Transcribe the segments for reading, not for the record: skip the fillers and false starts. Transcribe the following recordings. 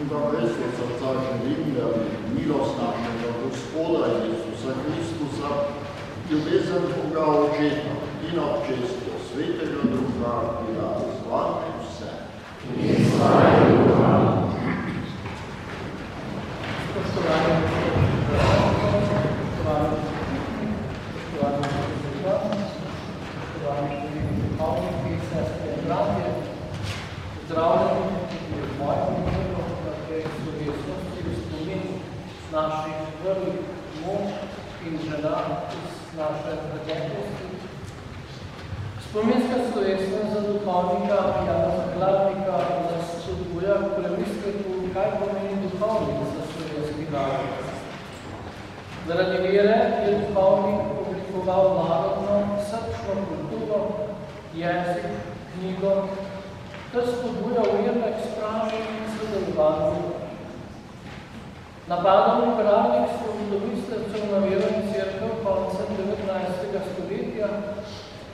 In pa res od srca želim, da bi milost našega Gospoda Jezusa Kristusa, ljubezen Boga Očeta in občestvo Svetega Duha bila z vami vse. In slavi Duha. Spoštovani duhovniki, sestre in bratje, zdravljeni v mojem imenu na tej slovesnosti v spomin naših prvih mož in žena iz naše preteklosti. Spominska slovesnost za duhovnika Janeza Hladnika nas spodbuja k premisleku, kaj pomeni duhovnik za slovenski narod. Zaradi vere je duhovnik oblikoval narodno, srčno kulturo, jezik, knjigo, ter spodbujal verne k spravi in sodelovanju. Napadom liberalnih svobodomislecev na vero in cerkev koncem 19. stoletja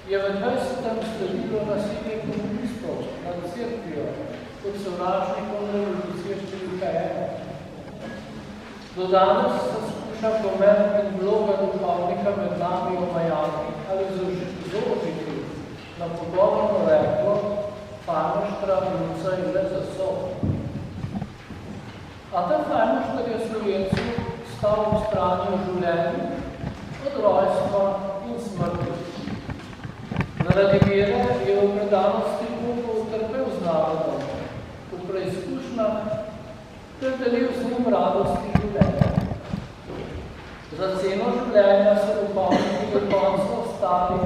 je v 20. sledilo nasilje komunistov nad cerkvijo kot sovražnikom revolucije številka 1. Do danes se skuša pomen in vloga duhovnika med nami omajati ali zožiti na pogovorno reklo Fajnoštra, Bruca in le zasov. A ta Fajnoštr je Slovencu stal v strani v življenju od rojstva in smrti. Zaradi vere je v predanosti Bogu utrpel z narodom, v preizkušnjah ter delil z njim radosti življenja. Za ceno življenja se duhovniki do konca ostali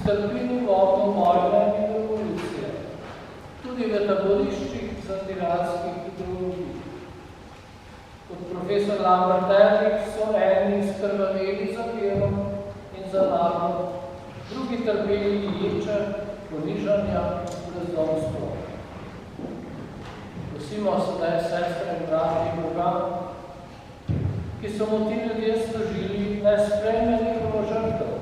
strpini vodno vojne in revolucije, tudi v taboriščih za tiranskih ideologij. Kot profesor Lambert Ehrlich so eni skrvaveli za vero in za narod, drugi trpeli ječe, ponižanja in brezdomstvo. Prosimo sedaj sestre in bratje Boga, ki so mu ti ljudje služili, naj sprejme njihovo žrtev,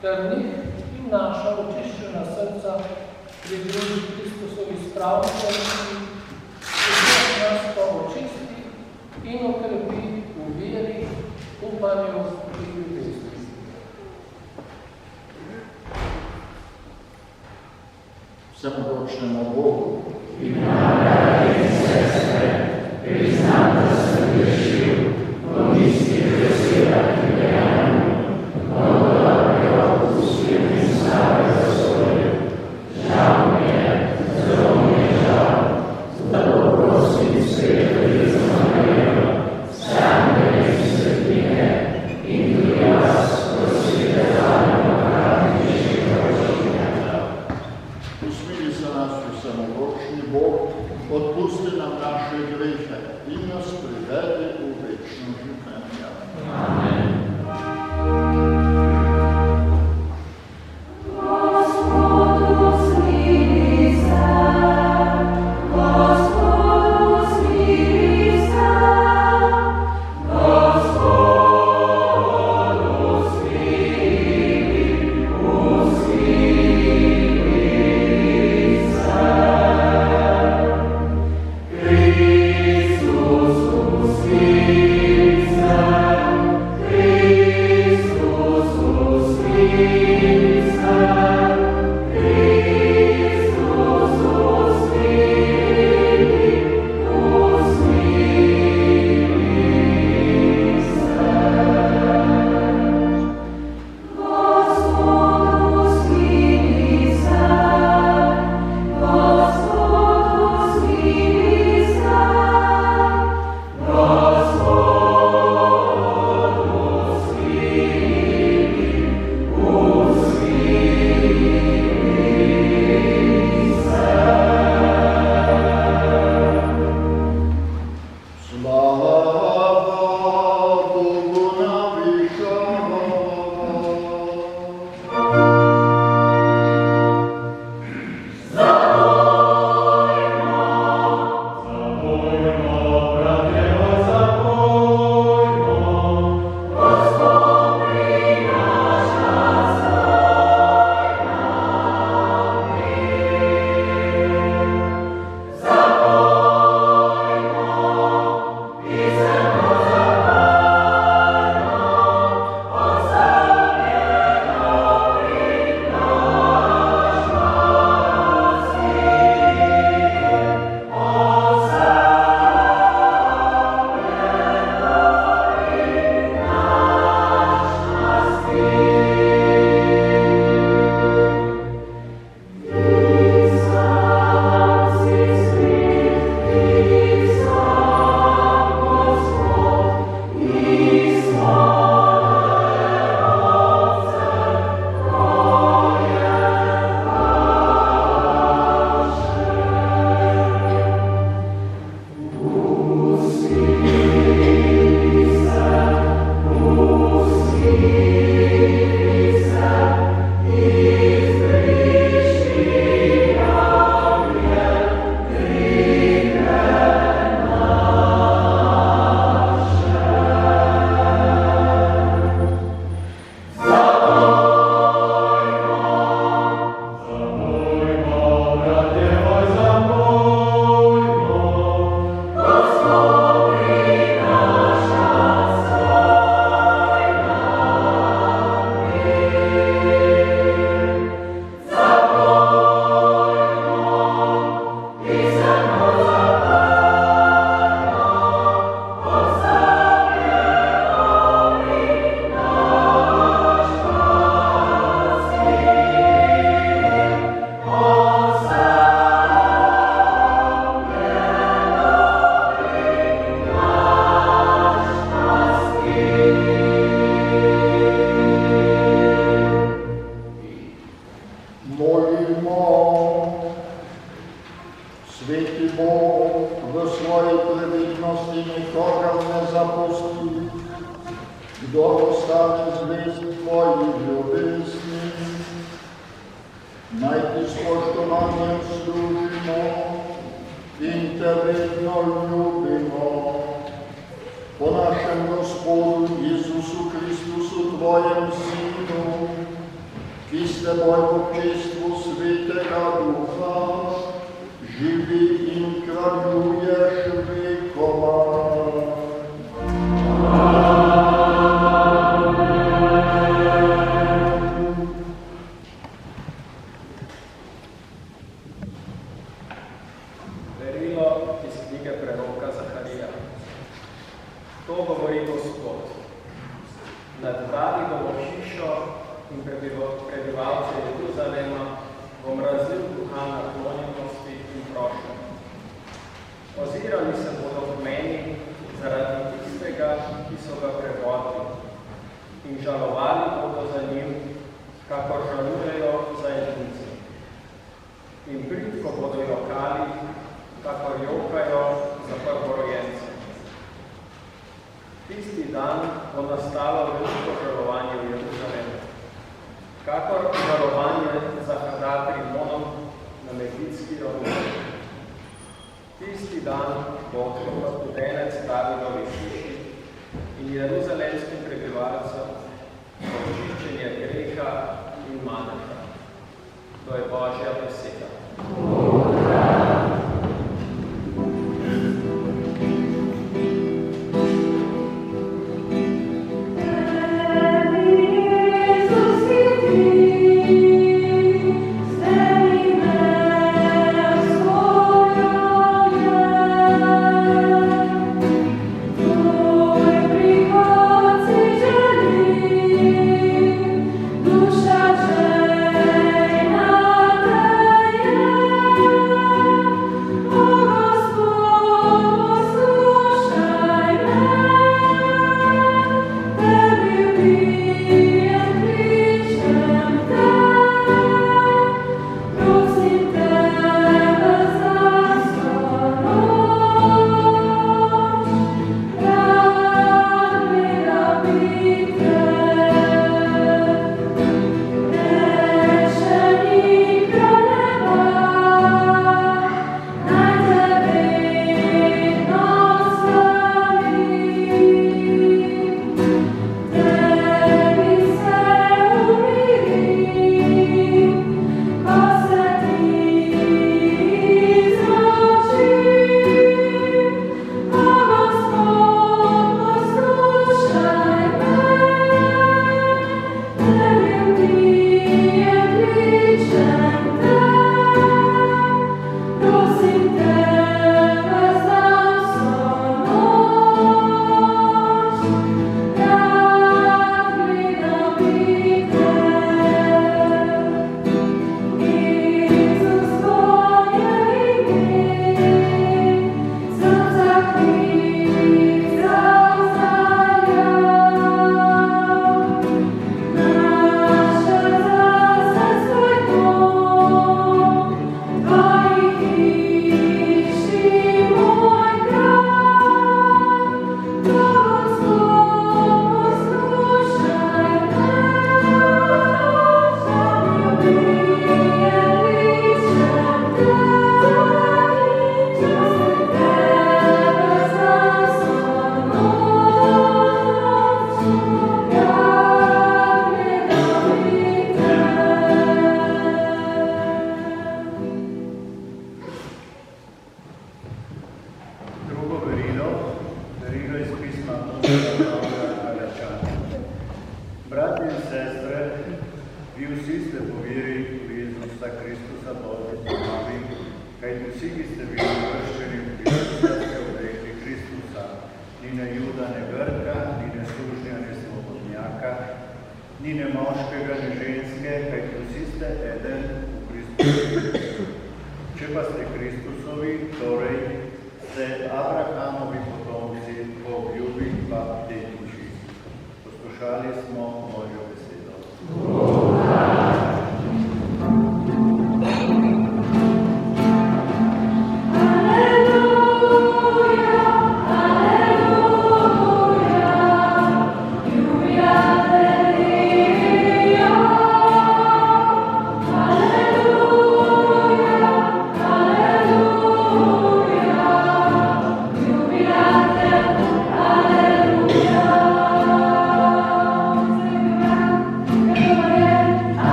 ter njih in naša očiščena srca pridruži Kristusovi spravnosti, ki nas pa očisti in okrepi v veri, upanju in ljubezni. Vsemogočnemu Bogu in nagradi in sestre, priznam, da sem grešil v mislih, besedah in dejanju, mnogo dobrega opustil in slabega storil. Žal mi je, zelo mi je žal, zato prosim Svetovi za Marijo, Angele in svetnike in tudi vas, prosite zame demokratičnega očinjanja. Usmili se nas vsemogočni Bog, odpusti nam naše grehe in nas privede v večno življenje. Amen. Christus, svojej previdnosti nikogar ne zapusti, kdo ostane zvest tvojih ljubezni, naj ti spoštovanjem služimo in te vedno ljubimo. Po našem Gospodu Jezusu Kristusu, tvojem Sinu, ki s teboj v občestvu Svetega Duha živi in kraljuješ vekoma. Ozirali se bodo v meni zaradi tistega, ki so ga prevodili, in žalovali bodo za njim, kakor žalujejo za edince. In bridko bodo jokali, kakor jokajo za prvorojence. Tisti dan bo nastalo veliko žalovanje v Jeruzalemu, kakor žalovanje za Hadad Rimonom na Megidski ravnini. Tisti dan bo odpudenec Davidovi hiši in jeruzalemskim prebivalcem očiščenje greha in maneha. To je Božja beseda. Alleluja.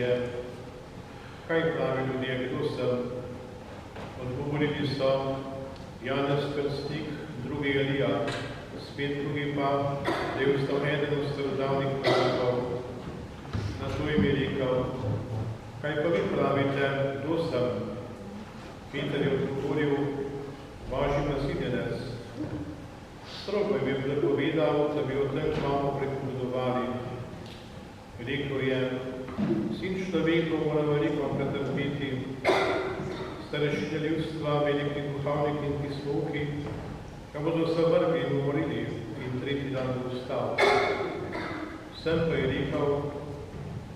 je, kaj pravi ljudje, kdo sem? Odgovorili so, Janez Krstnik, drugi Elija, spet drugi pa, da je vstal eden od starodavnih prorokov. Na to jim je rekel, kaj pa vi pravite, kdo sem? Peter je odgovoril, vaši nasiljenec. Strogo je bil prepovedal, da bi o tem z vamo pripovedovali. Rekel je, sin človekov mora veliko pretrpeti, starešine ljudstva, veliki duhovniki in pismovki, ga bodo zavrgli in umorili in tretji dan bo vstal. Sem pa je rekel,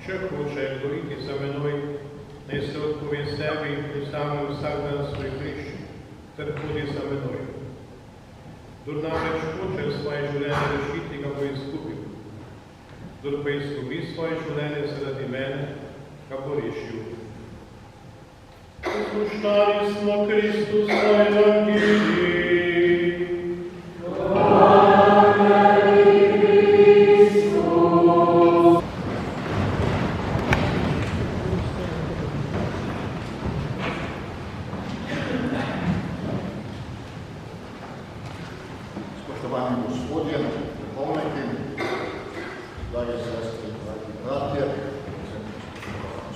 če hoče kdo iti za menoj, naj se odpove sebi in vzame vsak dan svoj križ, ter hodi za menoj. Kdor namreč hoče svoje življenje rešiti, ga bo izgubil. Kdor pa izgubi svoje življenje zaradi mene, ga bo rešil. Poslušali smo Kristusa Evangeliji. Spoštovani gospodje, duhovniki, drage sestre, dragi bratje,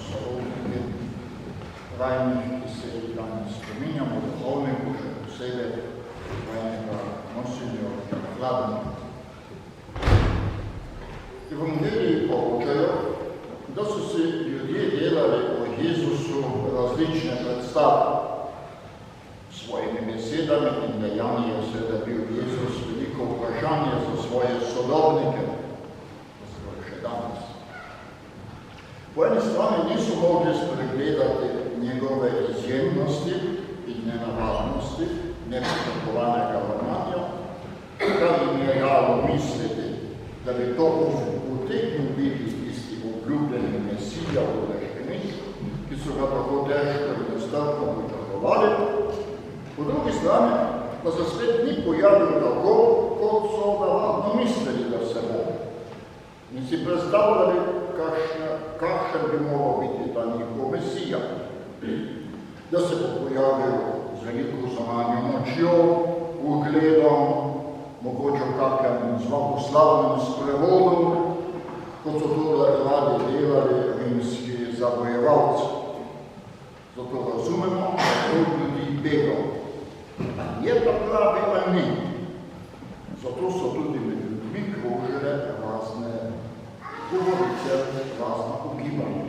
sorodniki, rajnih, ki se danes spominjamo, duhovniku, še posebej rajnega monsinjora Hladnika. Evangeliji poročajo, da so si ljudje delali o Jezusu različne predstave. Svojimi besedami in dejanji je seveda bil Jezus veliko vprašanje za svoje sodobnike, skoraj še danes. Po eni strani niso mogli spregledati njegove izjemnosti in nenavadnosti, nepričakovanega ravnanja, kar jim je dalo misliti, da bi to utegnil biti tisti obljubljeni Mesija udeleženih, ki so ga tako težko in nestrpno pričakovali. Po drugi strani pa se spet ni pojavil tako, kot so navadno mislili, da se bo. In si predstavljali, kakšen bi moral biti ta njihov Mesija. Da se bo pojavil z veliko zunanjo močjo, ugledom, mogoče v kakem zlagoslavnem sprevodu, kot so to radi delali rimski zavojevalci. Zato razumemo, da to ljudi begal. Je pa pravi ali ni. Zato so tudi med ljudmi krožile razne govorice, razna ugibanja.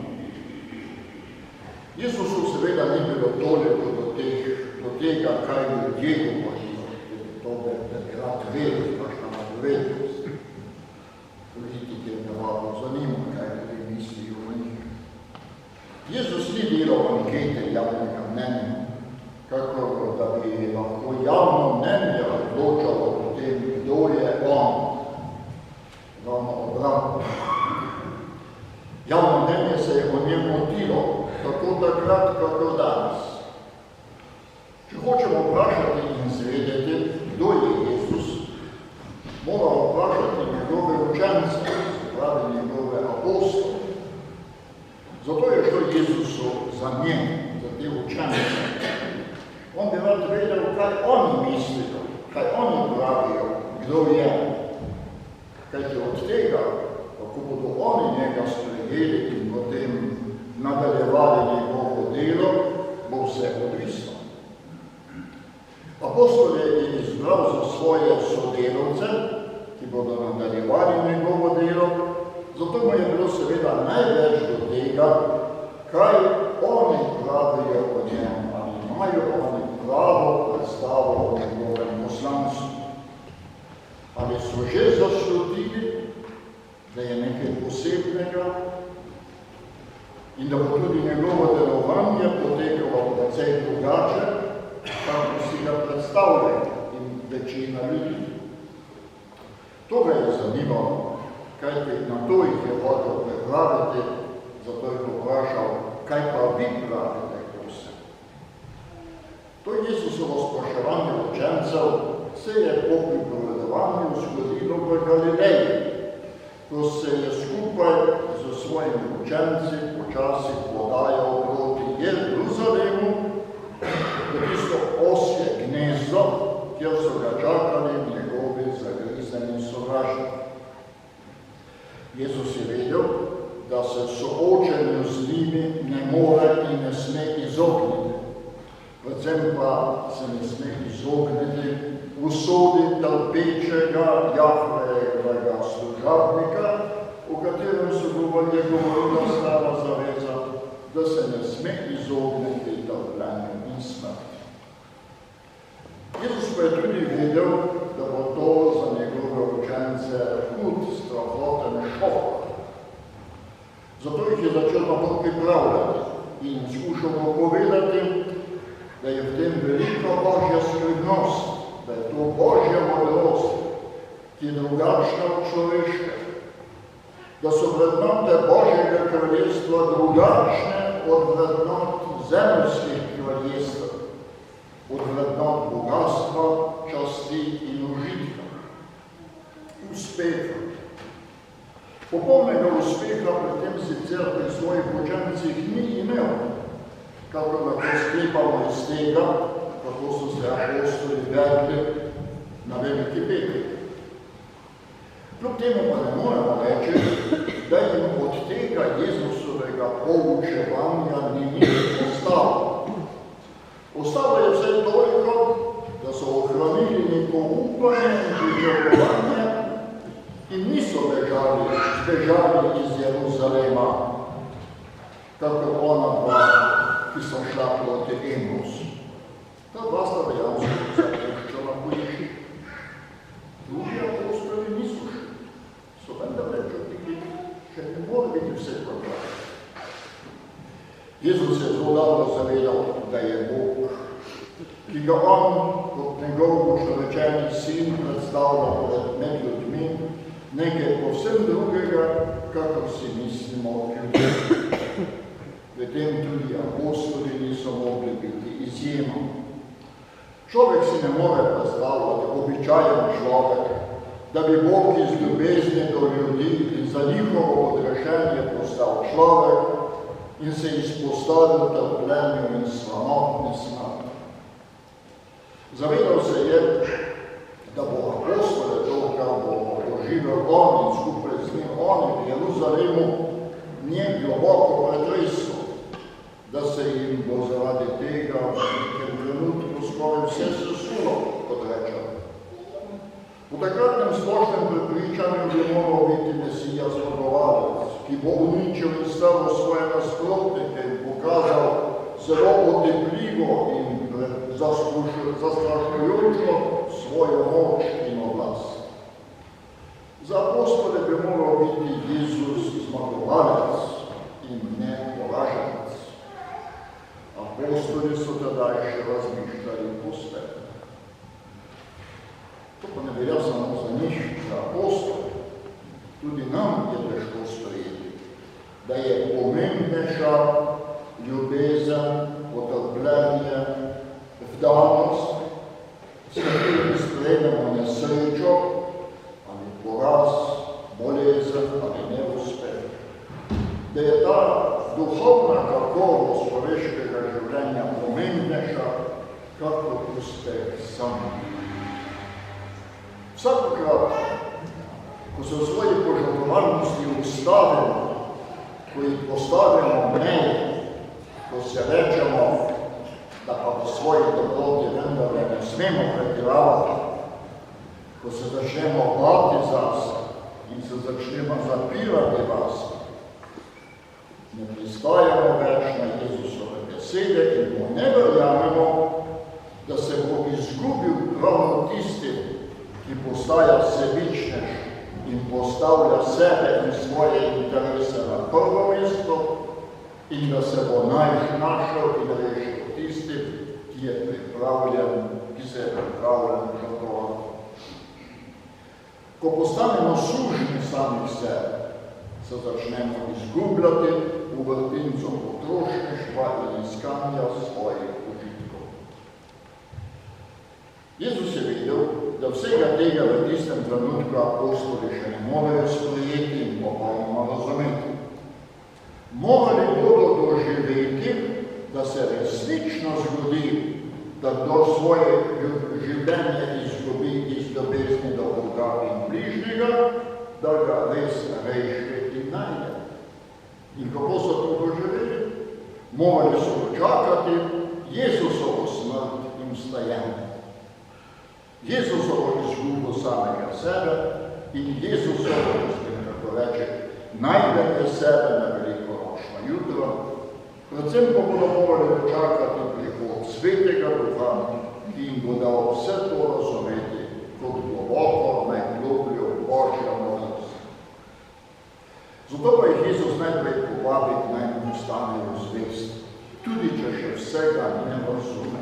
Jezusu seveda ni bilo toliko do tega, kaj ljudje govorijo, to bi rad vedel, kakšna napovednost. Politike navadno zanima, kaj ljudi mislijo o njih. Jezus ni delal ankete javnega mnenja, kako da bi lahko javno mnenje odločalo o tem, kdo je on. Ravno obratno. Javno mnenje se je o njem motilo, tako takrat, kako danes. Če hočemo vprašati in zvedeti, kdo je Jezus, moramo vprašati njegove učence, se pravi njegove apostole. Zato je šlo Jezusu za njem, za te učence. On bi rad vedel, kaj oni mislijo, kaj oni pravijo, kdo je. Kajti od tega, kako bodo oni njega sprejeli in potem nadaljevali njegovo delo, bo vse odvisno. Apostol je izbral za svoje sodelavce, ki bodo nadaljevali njegovo delo, zato mu je bilo seveda največ do tega, kaj oni pravijo o njem, ali imajo oni pravo predstavo o njegovem poslanstvu. Ali so že zaslutili, da je nekaj posebnega in da bo tudi njegovo delovanje potekalo precej drugače, kako si ga predstavljajo in večina ljudi. To ga je zanimalo, kajti na to jih je hotel pripraviti, zato je vprašal, kaj pa vi pravite, kdo se. To Jezusovo spraševanje učencev se je po pripovedovanju zgodilo v Galileji, ko se je skupaj z svojimi učenci časih podajal proti Jeruzalemu, v tisto osje gnezdo, kjer so ga čakali njegovi zagrizeni sovražniki. Jezus je vedel, da se soočenju z njimi ne more in ne sme izogniti. Predvsem pa se ne sme izogniti usodi trpečega Jahvejevega služabnika, o katerem so govorila stara zaveza, da se ne sme izogniti trpljenju in smrti. Jezus pa je tudi vedel, da bo to za njegove učence hud, strahoten šok. Zato jih je začel naprej pripravljati in skušal povedati, da je v tem velika Božja skrivnost, da je to Božja modrost, ki je drugačna od človeške, da so vrednote Božjega kraljestva drugačne od vrednot zemeljskih kraljestv, od vrednot bogatstva, časti in užitka, uspeha. Popolnega uspeha pri tem sicer pri svojih učencih ni imel, kako lahko sklepamo iz tega, kako so se apostoli vedli na Veliki Petri. Kljub temu pa ne moremo reči, da jim od tega Jezusovega poučevanja ni nič ostalo. Ostalo je vse toliko, da so ohranili neko upanje in pričakovanje in niso zbežali iz Jeruzalema, tako ona dva, ki so šla proti Emausu. Ta dva sta dejansko zapuščala po Ježi. Drugi apostoli niso šli. So vendar čutniki, še ne more biti vse problem. Jezus je zelo dobro zavedal, da je Bog, ki ga on kot njegov učlovečeni sin predstavlja med ljudmi, nekaj povsem drugega, kakor si mislimo ljudje. V tem tudi apostoli niso mogli biti izjema. Človek si ne more predstavljati, običajen človek, da bi Bog iz ljubezni do ljudi in za njihovo odrešenje postal človek in se izpostavil trpljenju in sramotni smrti. Zavedal se je, da bo apostole to, kar bo doživel on in skupaj z njim oni v Jeruzalemu, njem globoko pretreslo, da se jim bo zaradi tega v nekem trenutku skoraj vse sesulo, kot rečem. V takratnem splošnem prepričanju bi moral biti Mesija zmagovalec, ki bo uničil in stavil svoje nasprotnike in pokazal zelo otepljivo in zastrašujočo svojo moč in oblast. Za apostole bi moral biti Jezus zmagovalec in ne poraženec. Apostoli so tedaj še razmišljali posebej. To pa ne velja samo za njih, za apostole. Tudi nam je težko sprejeti, da je pomembnejša ljubezen, potrpljenje, vdanost, s katerimi sprejmemo nesrečo ali poraz, bolezen ali neuspeh. Da je ta duhovna kakovost človeškega življenja pomembnejša, kakor uspeh sam. Vsakokrat, ko se v svoji požrtvovalnosti ustavimo, ko jih postavimo meje, ko se rečemo, da pa v svoji dobroti vendar ne smemo pretiravati, ko se začnemo bati zase in se začnemo zapirati vase, ne pristajamo več na Jezusove besede in mu ne verjamemo, da se bo izgubil ravno tisti, ki postaja sebičnež in postavlja sebe in svoje interese na prvo mesto in da se bo našel in rešil tisti, ki se je pripravljen žrtvovati. Ko postanemo sužnji samih sebe, se začnemo izgubljati v vrtincu potrošništva in iskanja svojih užitkov. Jezus je videl, da vsega tega v tistem trenutku apostoli še ne morejo sprejeti in popolnoma razumeti. Morali bodo doživeti, da se resnično zgodi, da kdo svoje življenje izgubi iz ljubezni do Boga in bližnjega, da ga res reši in najde. In kako so to doživeli? Morali so dočakati Jezusovo smrt in vstajenje. Jezusovo izgubo samega sebe in Jezusovo, kako reče, najdenje sebe na veliko nočno jutro, predvsem pa bodo morali dočakati prihod Svetega Duha, ki jim bo dal vse to razumeti kot globoko, najglobljo Božjo milost. Zato pa jih Jezus najprej povabi, naj mu postanejo zvesti, tudi če še vsega ne razume.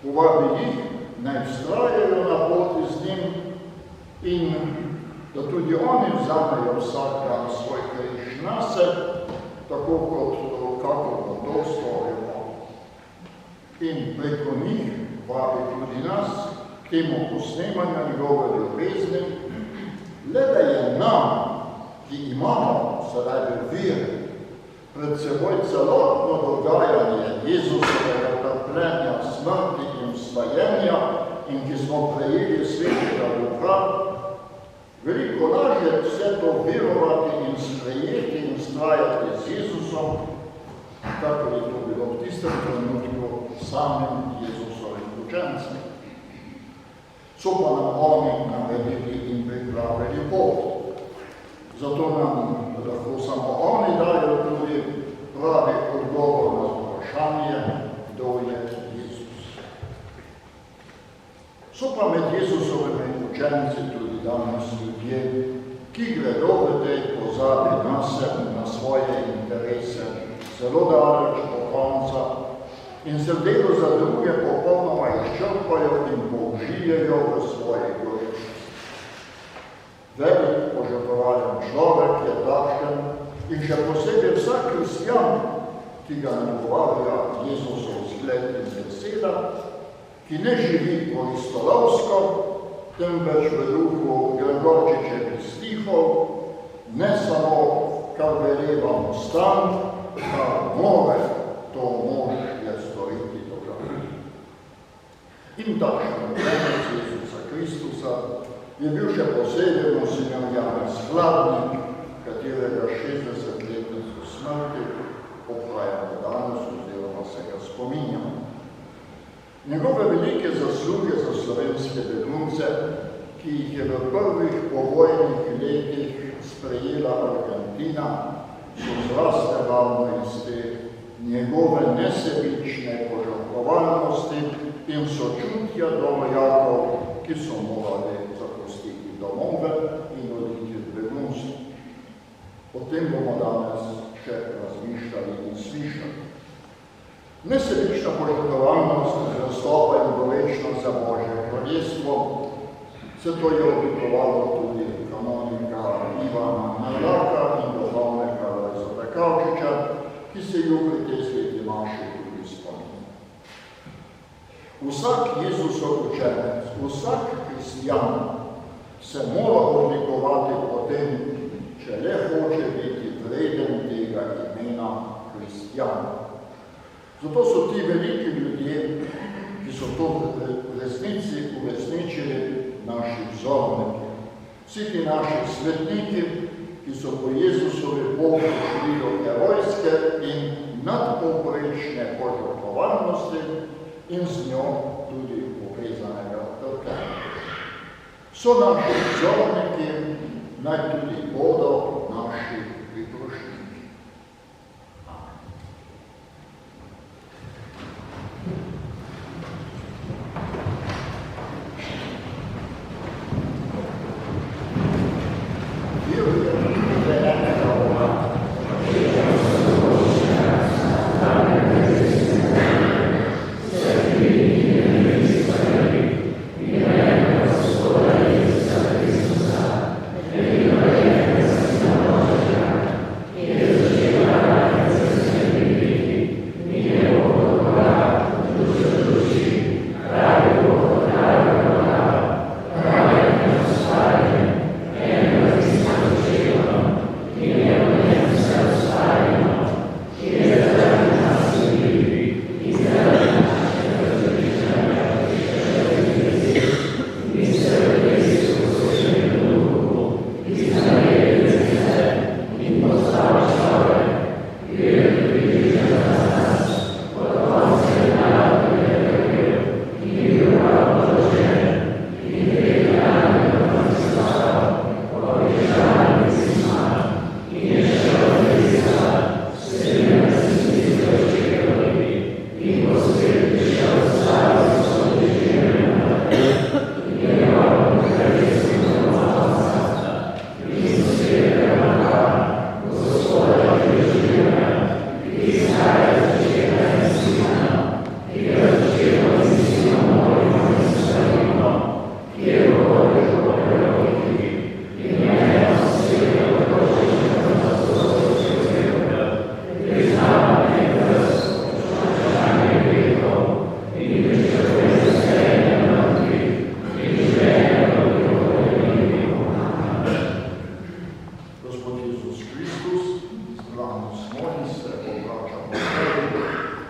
Povabi jih, naj vztrajajo na poti z njim in da tudi oni vzamejo vsak dan svoj križ nase, tako kako bo to storimo. In preko njih vabi tudi nas k temu posnemanju njegove ljubezni, le da je nam, ki imamo zaradi vere pred seboj celotno dogajanje Jezusovega trpljenja, smrti in vstajenja in ki smo prejeli Svetega Duha, veliko lažje vse to verovati in sprejeti in vztrajati z Jezusom, kako je to bilo v tistem trenutku samim Jezusovim učencem. So pa nam oni naredili in pripravili pot. Zato nam lahko samo oni dajo tudi pravi odgovor na vprašanje, kdo je Jezus. So pa med Jezusovimi učenci tudi danes ljudje, ki gredo v tej pozabi nase in na svoje interese zelo daleč do konca in se v delu za druge popolnoma izčrpajo in použijejo v svojih gorečih. Velik požrtvovalen človek je takšen in še posebej vsak kristjan, ki ga nagovarja Jezusov zgled in beseda, ki ne živi koristolovsko, temveč v duhu Gregorčičevih stihov, ne samo kar velevamo stan, kar more, to mož je storiti dobro. In takšen učenec Jezusa Kristusa je bil še posebej monsignor Janez Hladnik, katerega 60-letnico smrti obhajamo danes oziroma se ga spominjamo. Njegove velike zasluge za slovenske begunce, ki jih je v prvih povojnih letih sprejela Argentina, so zraste ravno iz te njegove nesebične požrtvovalnosti in sočutja do vojakov, ki so morali zapustiti domove in oditi v begunstvo. O tem bomo danes še razmišljali in slišali. Nesebična požrtvovalnost zastopa in bolečnost za Božje kraljestvo, se to je oblikovalo tudi kanonika Ivana Nalaka in duhovnika Lojzeta Kavčiča, ki se ju pri tej sveti maši tudi spominja. Vsak Jezusov učenec, vsak kristjan se mora odlikovati po tem, če le hoče biti vreden tega imena kristjan. Zato so ti veliki ljudje, ki so to v resnici uresničili, naši vzorniki. Vsi ti naši svetniki, ki so po Jezusovi poti šli do herojske in nadpovprečne požrtvovalnosti in z njo tudi povezanega trpljenja. So naši vzorniki, naj tudi bodo naši priprošniki. Amen.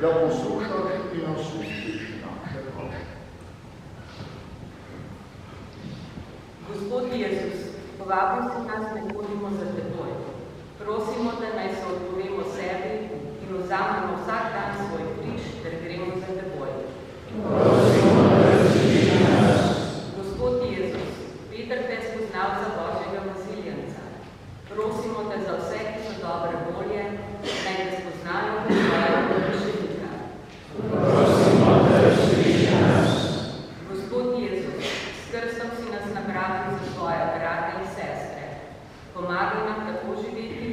da poslušaš in oslišiš naše prošnje. Gospod Jezus, povabil si nas, ne hodimo za teboj. Prosimo, da naj se odpovemo sebi in vzamemo vsak dan svoj križ, ter gremo za teboj. Prosimo, da različi nas. Gospod Jezus, Peter te spoznal za Božjega vasiljenca. Prosimo te za vse, ki so dobre volje, naj te spoznajo kot svojega rešenika. Prosimo, da različi nas. Gospod Jezus, s krstom si nas napravil za svoje brate in sestre. Pomagaj nam tako živeti,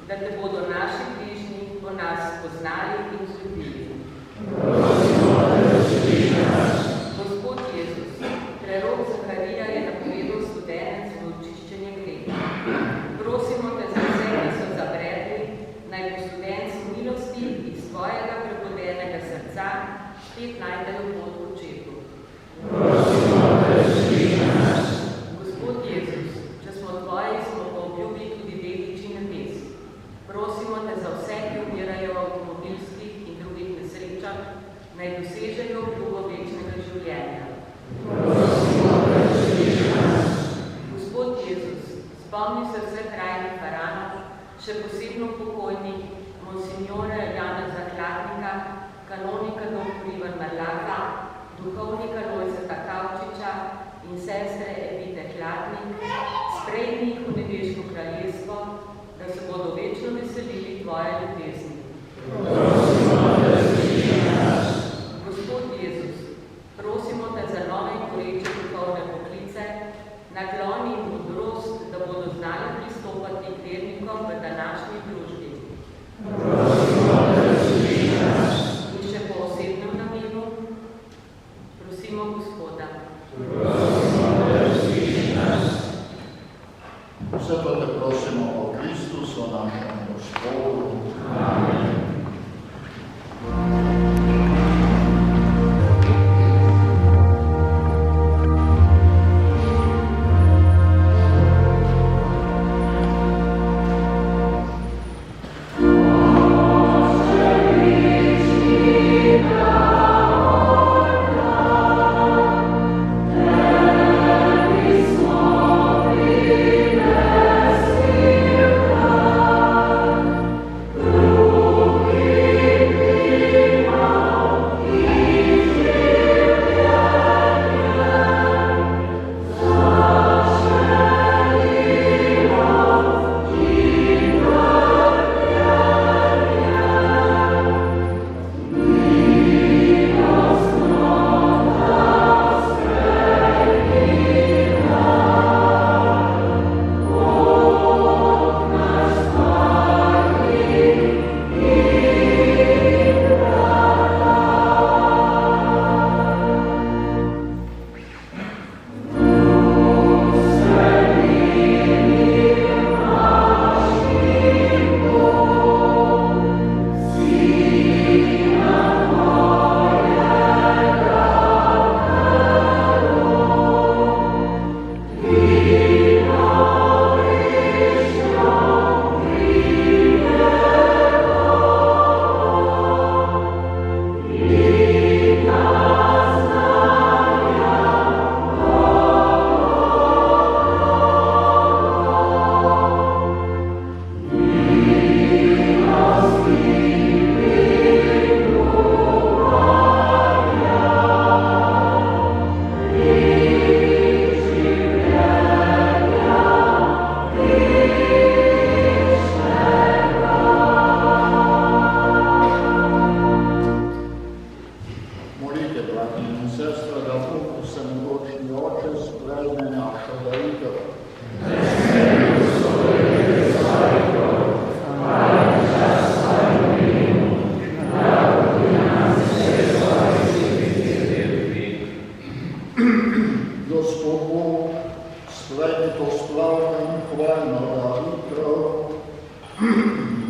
da te bodo naši bližnji po nas spoznali in vzljubili. Prosimo, da različi nas. Gospod Jezus, prerok Zaharija je napovedal studenec v očiščenje greha. Prosimo te za vse, ki so zabredli, naj bo studenc milosti iz svojega prebudenega srca spet najdejo pot v očetu. Prosimo, da različi nas. Gospod Jezus, če smo tvoji, smo po obljubi tudi dediči nebes. Prosimo te za vse, ki umirajo v avtomobilskih in drugih nesrečah, naj dosežejo obljubo večnega življenja. Prosimo, da različi nas. Gospod Jezus, spomni se vseh krajnih paranov, še posebno pokojnih monsignora Janeza Kladnika, kanonika dr. Ivan Marlaka, duhovnika Lojzeta Kavčiča in sestre Evite Kladnik, sprejmi jih v nebeško kraljestvo, da se bodo večno veselili tvoje ljubezni. Prosimo, da različi nas. Gospod Jezus, prosimo te za nove in boreče duhovne poklice, nakloni in modrost, da bodo znali pristopati k vernikom v današnji družbi. Prosimo, da različi nas. In še po osebnem namenu, prosimo Gospoda. Prosimo, da različi nas. Vse to te prosimo o Kristusu, našem Gospodu. Amen.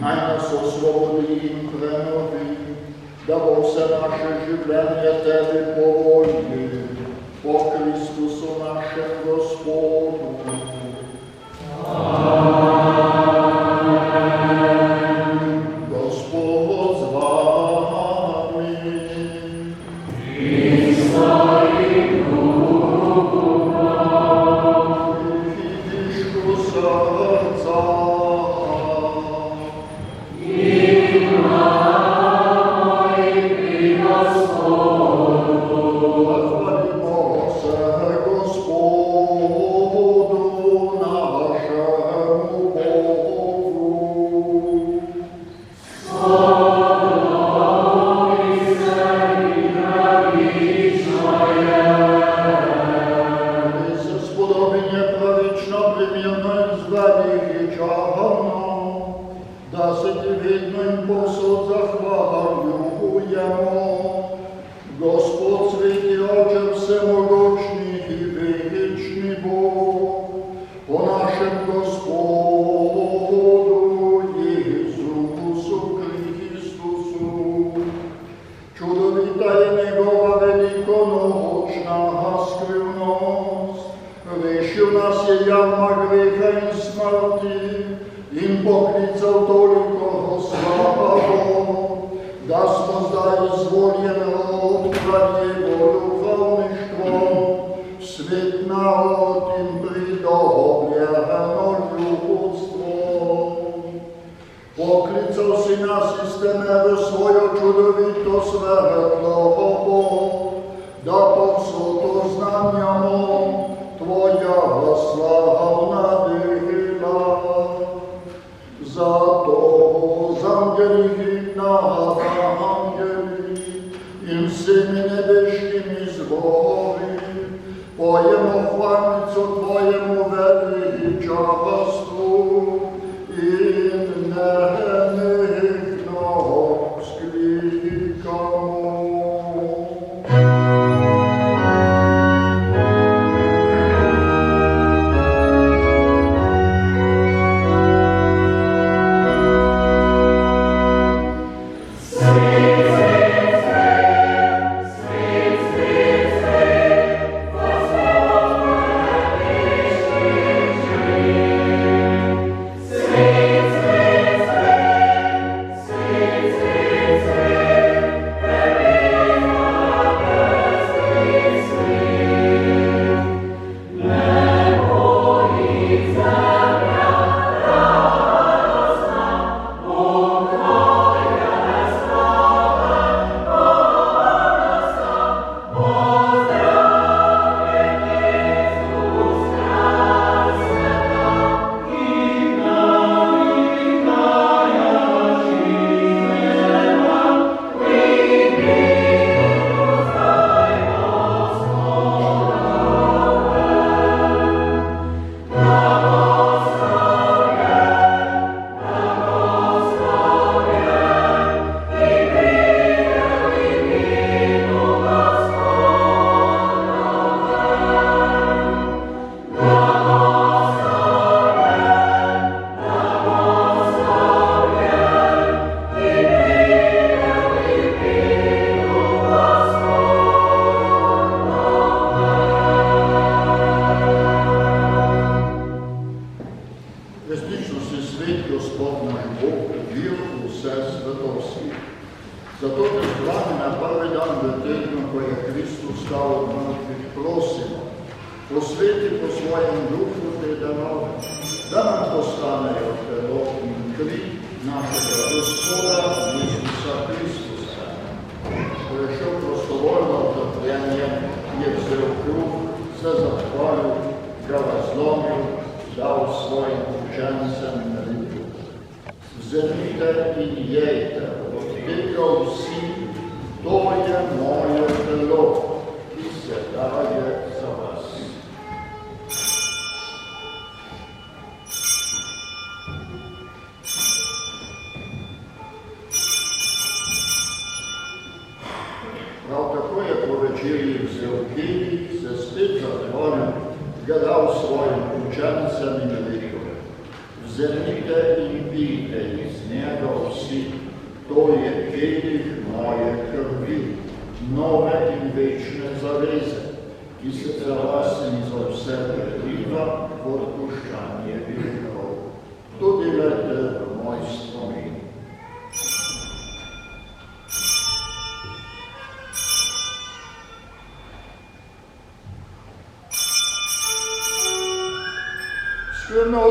naj nas oslobodi in prenovi, da bo vse naše življenje tebi po volji, po Kristusu našem Gospodu. Amen. Gospod z vami. zeme v svojo čudovito svetlo Bog, da povsod oznamjamo Tvoja slavna dela. Zato z angeli nad angeli in vsemi nebeškimi zbori pojemo hvalnico Tvojemu veličastvu in nenehno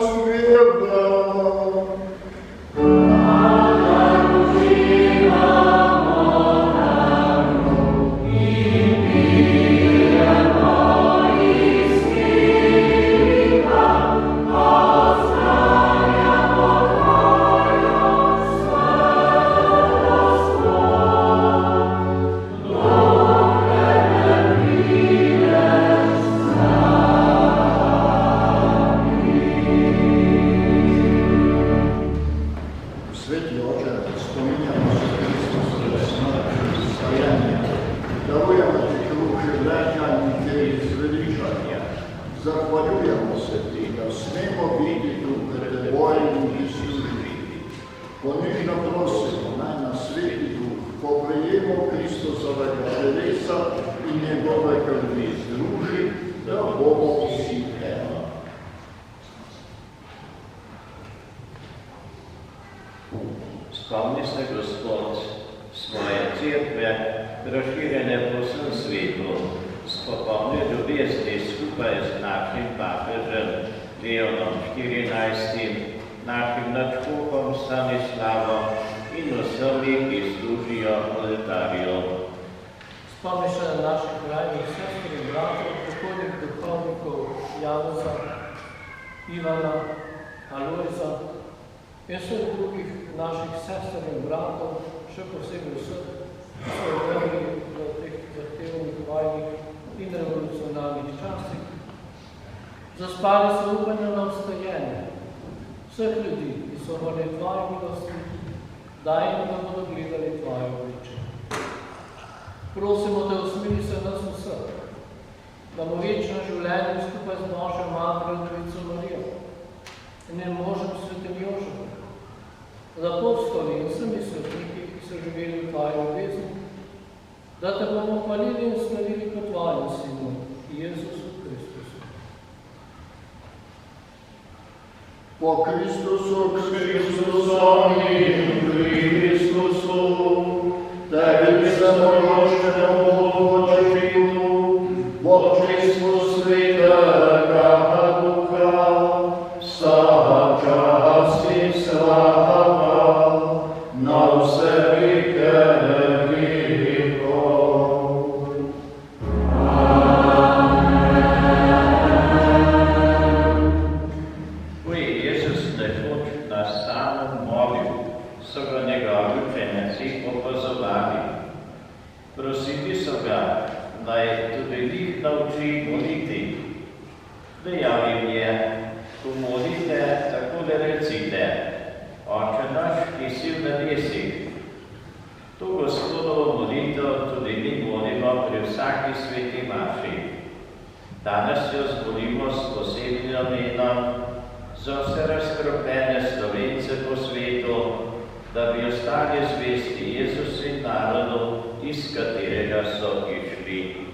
vzklikamo. Spomni se, Gospod, svoje cerkve, razširjene po vsem svetu, spopolni ljubezni skupaj z našim papežem Leonom XIV, našim nadškofom Stanislavom in vsemi, ki služijo oltarju. Spomni se na naših krajnih sester in bratov, pokojnih duhovnikov Janeza, Ivana, Alojza in vseh drugih naših sester in bratov, še posebej vseh, ki so umrli v teh zahtevnih vojnih in revolucionarnih časih. Zaspali so upanje na vstajenje vseh ljudi, ki so volili tvoje milosti, daj jim, da bodo gledali tvoje obliče. Prosimo te, usmili se nas vseh, da mu večno življenje skupaj z Božjo Materjo Devico Marijo in njen možem svetim Jožefom, z apostoli in vsemi svetniki, ki so živeli v tvoji ljubezni, da te bomo hvalili in slavili kot tvojim sinu, Jezusu Kristusu. Po Kristusu, in Kristusu, tebi se mogočnemu očitu, v občestvu Svetega Duha, vsa čast in slava, na vse veke vekov. Ko je Jezus nekoč na samem molil, so ga njegovi učenci opazovali. Prosili so ga, naj tudi njih nauči moliti. Dejal jim je, ko molite, takole recite: Oče naš, ki si v nebesih. To Gospodovo molitev tudi mi molimo pri vsaki sveti maši. Danes jo zmolimo s posebnim namenom za vse razkropljene Slovence po svetu, da bi ostali zvesti Jezusu in narodu, iz katerega so išli.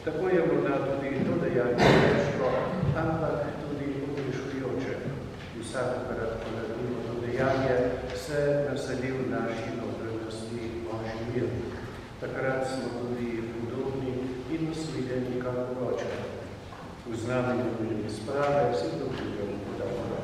Tako je morda tudi to dejanje težko, ampak tudi pogrešujoče. Vsakokrat, ko naredimo to dejanje, se naseli v naši notranjosti Božji mir. Takrat smo tudi podobni in usmiljeni kakor Oče. V znamenju in sprave vsi dobivamo podajamo.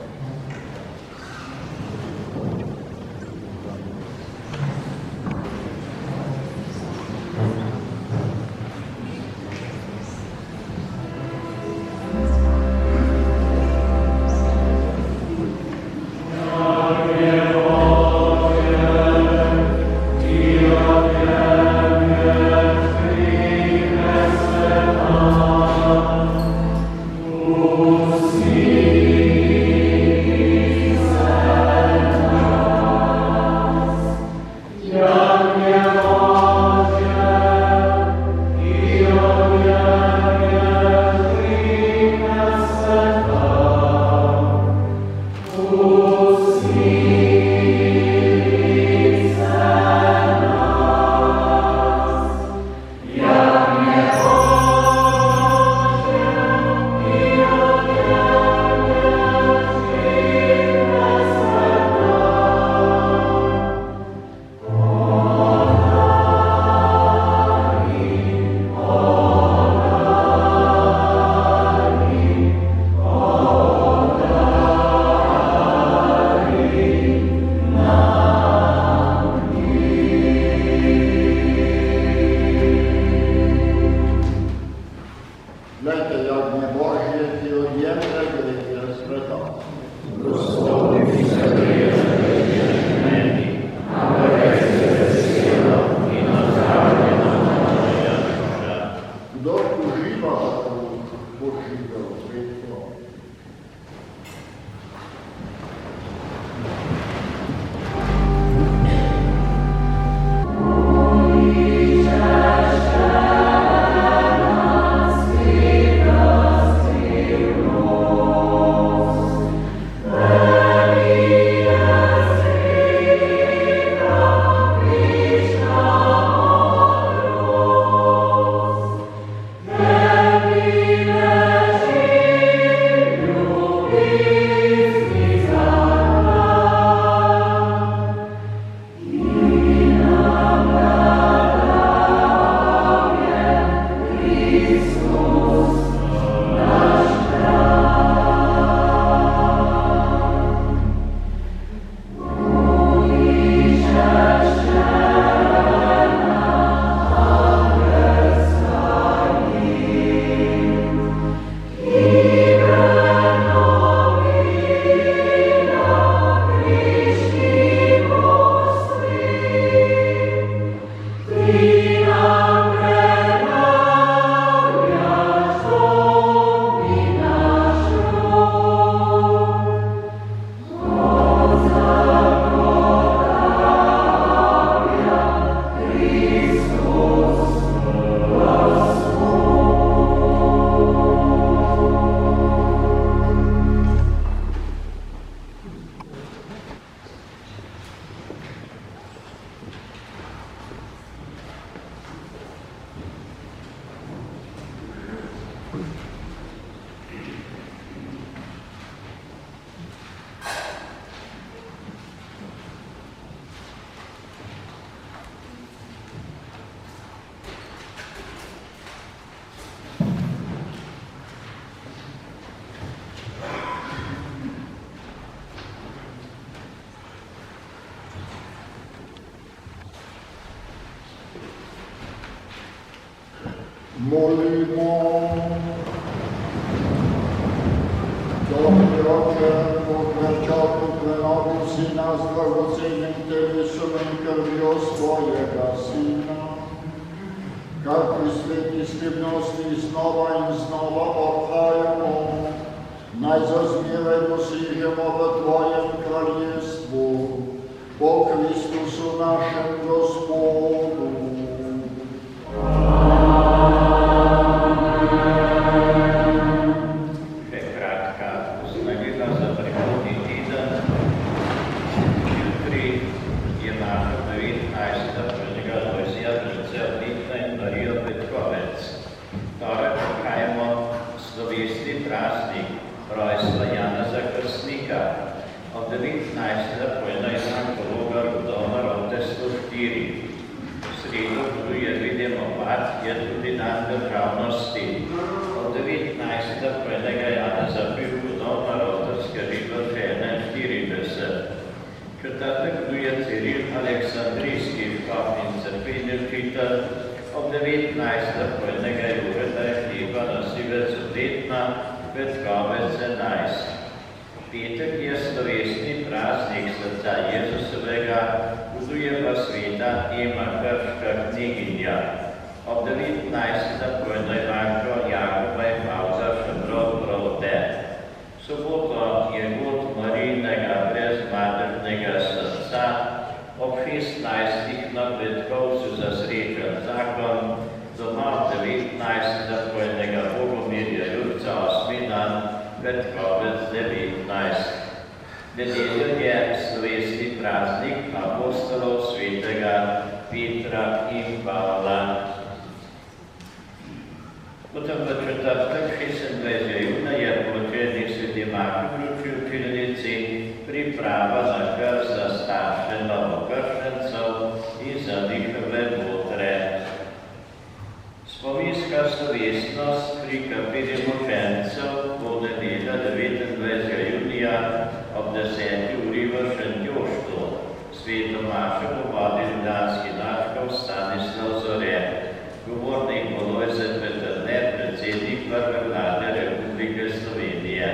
Molimo. Dobri Oče, podvrčaku prenovu Sina s dragocenim telesom in krvjo svojega Sina, kar pri sveti skrbnosti znova in znova odhajamo, naj za zmeraj dosežemo v Tvojem kraljestvu, po Kristusu našem Gospodu. Petek je slovesni praznik srca Jezusovega, buduje pa sveta Ema Krška kneginja. Ob 19. pojno Evanko Jakoba in Pavza Šebrod prote. Soboto je god Marijinega brezmaternega srca, ob 16. na Petkovcu za srečen zakon, doma 19. pojnega Bogomirja Jurca 8. dan, Petkovec 19. Nedeljo je slovesni praznik apostolov svetega Petra in Pavla. Potem v četrtek 26. junija je položeni sveti Marko vključil učilnici priprava na krst za starše novokrščencev in za njihove botre. Spominska slovesnost pri kapeli mučencev bo nedelja 29. junija ob 10. uri v Šentjoštu. Sveto mašo bo vodil ljubljanski nadškof Stanislav Zore. Govornik bo Lojze Peterne, predsednik prve vlade Republike Slovenije.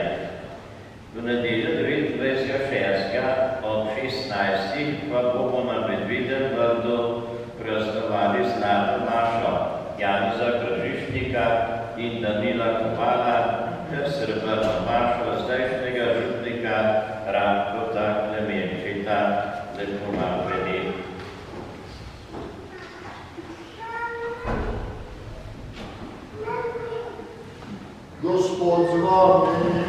V nedeljo 29. od 16. pa bomo na Medvidem Brdu praznovali zlato mašo Janeza Kržišnika in Danila Kovala ter srebrno mašo zdajšnjega župnika Rankota Klemenčita. Lepo vabljeni. Gospod z vami.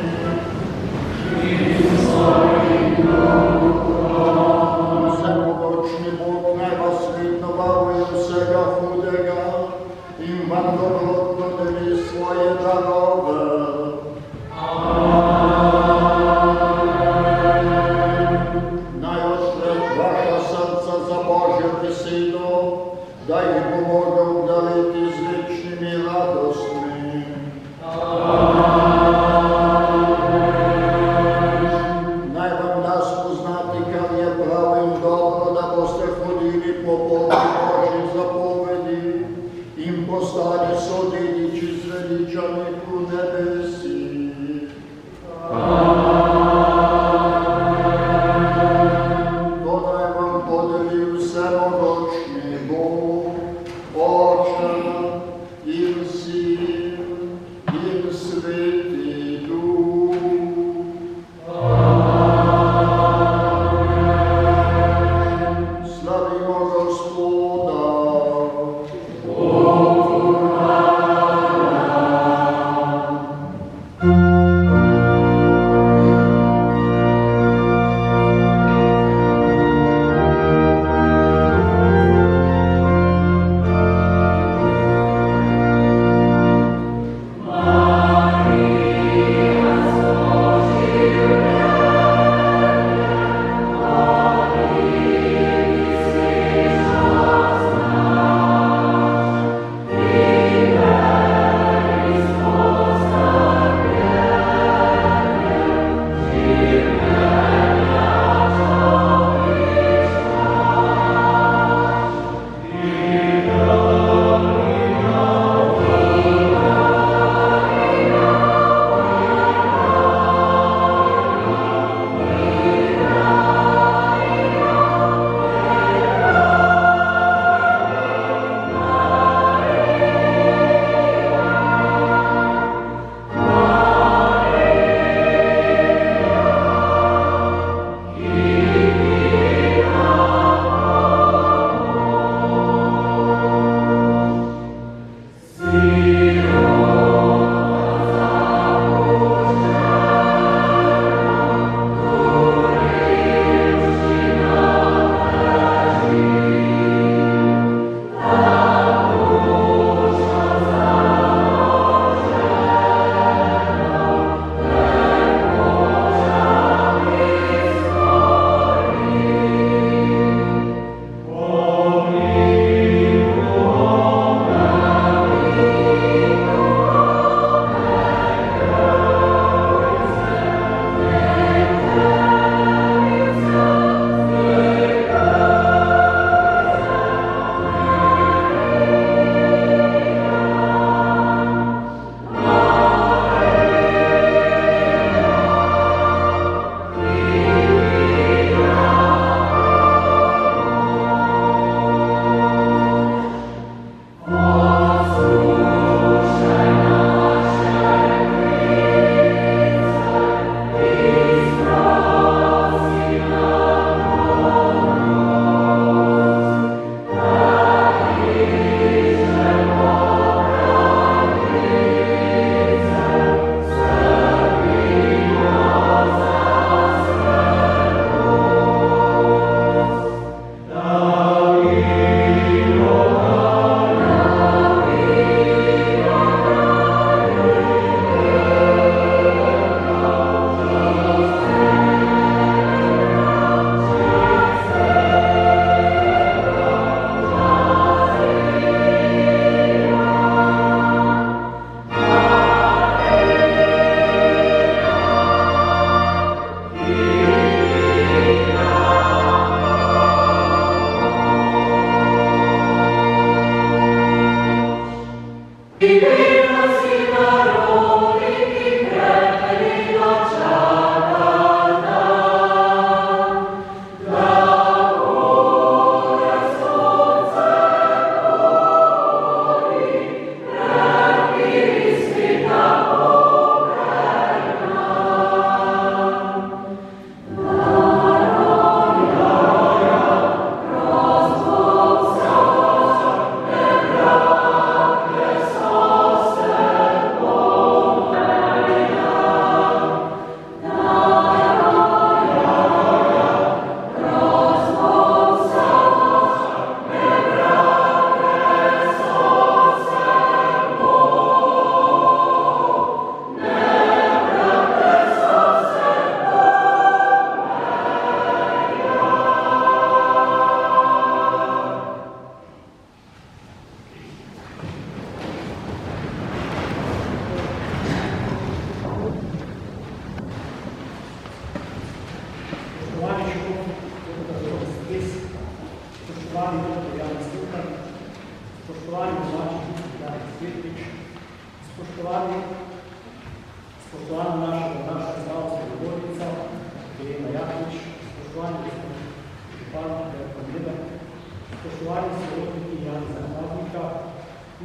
Vsemogočni Bog naj vas vedno varuje vsega hudega in vam dobrotno deli svoje darove. Naj odpre vaša srca za Božjo besedo, da jih bo mogel obdariti z večnimi radostmi. Naj vam da spoznati, kar je prav in dobro, da boste hodili po poti Božjih zapovedi in postali sodediči zveličanih v nebesi. To naj vam podeli vsemogočni Bog,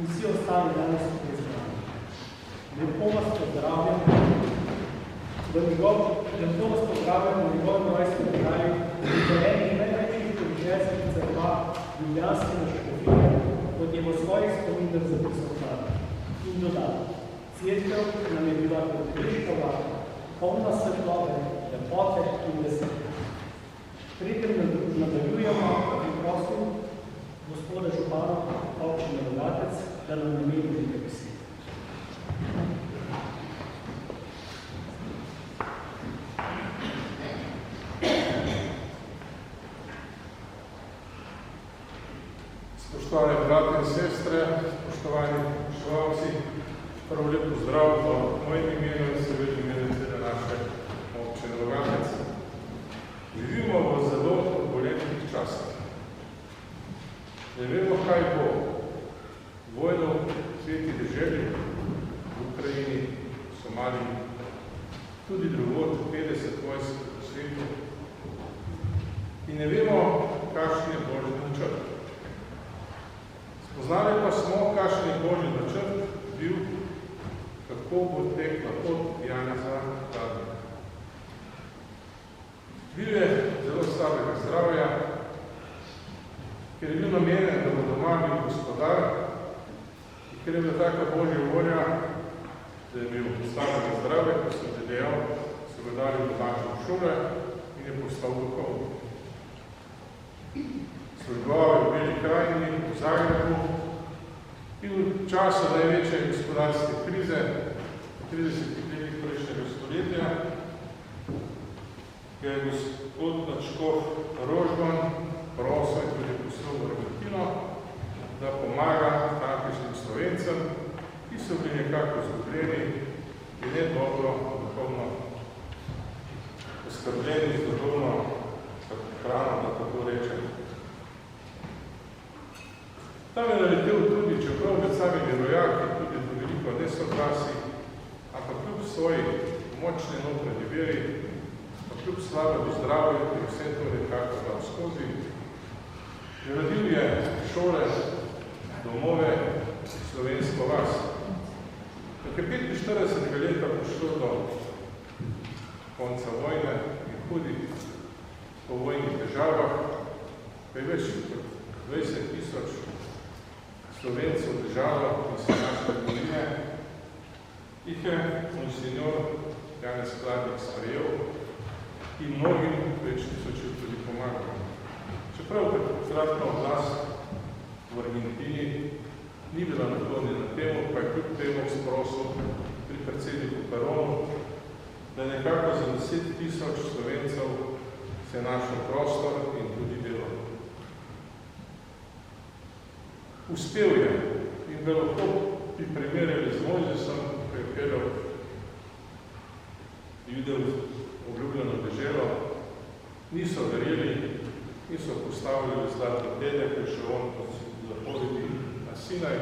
in vsi ostali danes tukaj zbrani. Lepo vas pozdravljam v njegovem rojstnem kraju, v enih največjih poličeskih crkva ljubljanske škofije, kot je v svojih spominah zapisal Hrad. In dodal, cerkev nam je bila kot križkova, polna svetlobe, lepote in veselja. Preden nadaljujemo, in prosim gospoda župana občine Rogatec, da nam nameni nekaj besed. Spoštovane brate in sestre, spoštovani poslušalci, prvo lep pozdrav v mojem imenu in seveda imenu cele naše občine Rogatec. Živimo v zelo turbulentnih časih. Ne vemo, kaj bo. Vojno v sveti deželi, v Ukrajini, v Somaliji, tudi drugod 50 vojsk v svetu. In ne vemo, kakšen je Božji načrt. Spoznali pa smo, kakšen je Božji načrt bil, kako bo tekla pot Janeza Kladnika. Bil je zelo slabega zdravja, ker je bil namenjen, da bo doma bil gospodar, in ker je bila taka Božja volja, da je bil slabega zdravja, ko sem že dejal, so ga dali v domačne šole in je postal duhovnik. Služboval je v Beli krajini, v Zagrebu, in v času največje gospodarske krize, v 30 letih prejšnjega stoletja, je gospod Škof Rožman prosil in tudi poslal v Argentino, da pomaga tamkajšnjim Slovencem, ki so bili nekako izgubljeni in ne dobro duhovno oskrbljeni z duhovno hrano, da tako rečem. Tam je naletel tudi, čeprav med samimi rojaki, tudi do veliko nesoglasij, ampak kljub svoji močni notranji veri, pa kljub slabemu zdravju, ki vse to nekako dal skozi, gradil je šole, domove, slovensko vas. Ko je 45 leta prišlo do konca vojne in hudih povojnih težavah, pa je več kot 20 000 Slovencev držalo in se naše domovine, jih je monsignor Janez Kladnik sprejel in mnogim več tisočev tudi pomagal. Čeprav takratna oblast v Argentini ni bila naklonjena temu, pa je kljub temu sprosil pri predsedniku Peronu, da nekako za 10 000 Slovencev se je našel prostor in tudi delo. Uspel je in ga lahko primerjali z Mojzesom, ko je peljal videl obljubljeno deželo, niso verjeli, niso postavljali zlati dede, ker še on zapovedi na Sinaj.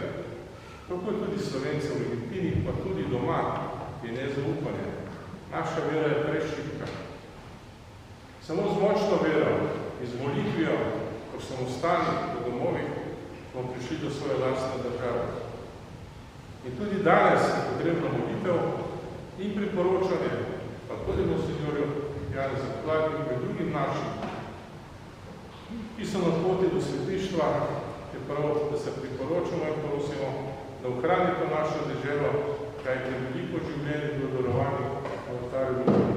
Kako je tudi Slovenci v Argentini, pa tudi doma je nezaupanje. Naša vera je prešipka. Samo z močno vero in z molitvijo, ko smo ostali v domovih, smo prišli do svoje lastne države. In tudi danes je potrebno molitev in priporočanje, pa tudi monsignorju Janeza Kladnika in drugim našim, ki so na poti do svetištva, je prav, da se priporočamo in prosimo, da ohranite našo deželo, kajte veliko življenje do darovanja na oltarju ljudi.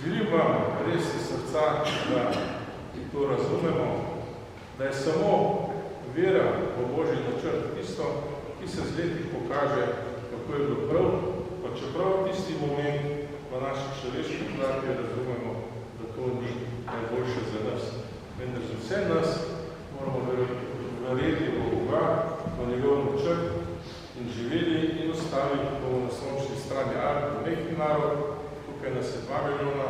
Želim vam res iz srca, da to razumemo, da je samo vera v Božji načrt tisto, ki se z leti pokaže, kako je bilo prav, pa čeprav tisti moment v naših človeških vladi razumemo, da to ni najboljše za nas. Vendar za vse nas moramo verjeti v Boga, v njegov načrt in živeli in ostali bomo na sončni strani Alp, mehki narod, tukaj nas je 2 milijona,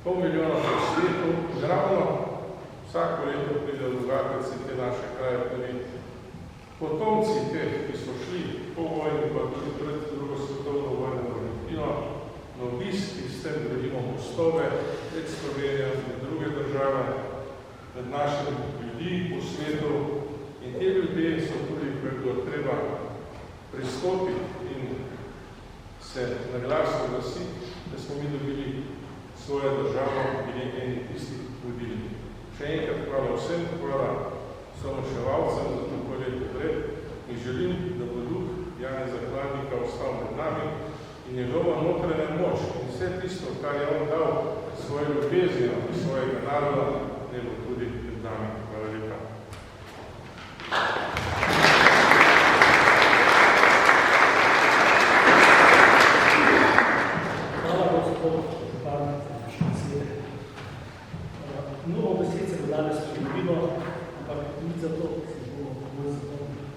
pol milijona po svetu, ravno vsako leto pride v Rogatec in te naše kraje tudi potomci teh, ki so šli po vojni, pa tudi pred drugo svetovno vojno v Argentino, na obisk in s tem gradimo mostove, med Slovenijo in druge države, med našimi ljudi po svetu In te ljudje so tudi, ko je bilo treba pristopiti in se na glas oglasiti, da smo mi dobili svojo državo in eni tisti vodili. Še enkrat hvala vsem, hvala sonoševalcem za tako lepo pred in želim, da bo duh Janeza Hladnika ostal med nami in njegova notranja moč in vse tisto, kar je on dal svoje ljubezni in svojega naroda, ne bo tudi med nami. Hvala lepa. Hvala, gospod župan, za naše besede. Mnogo besed se bo danes pridobilo, ampak nič za to, se bomo bolj zapomnili.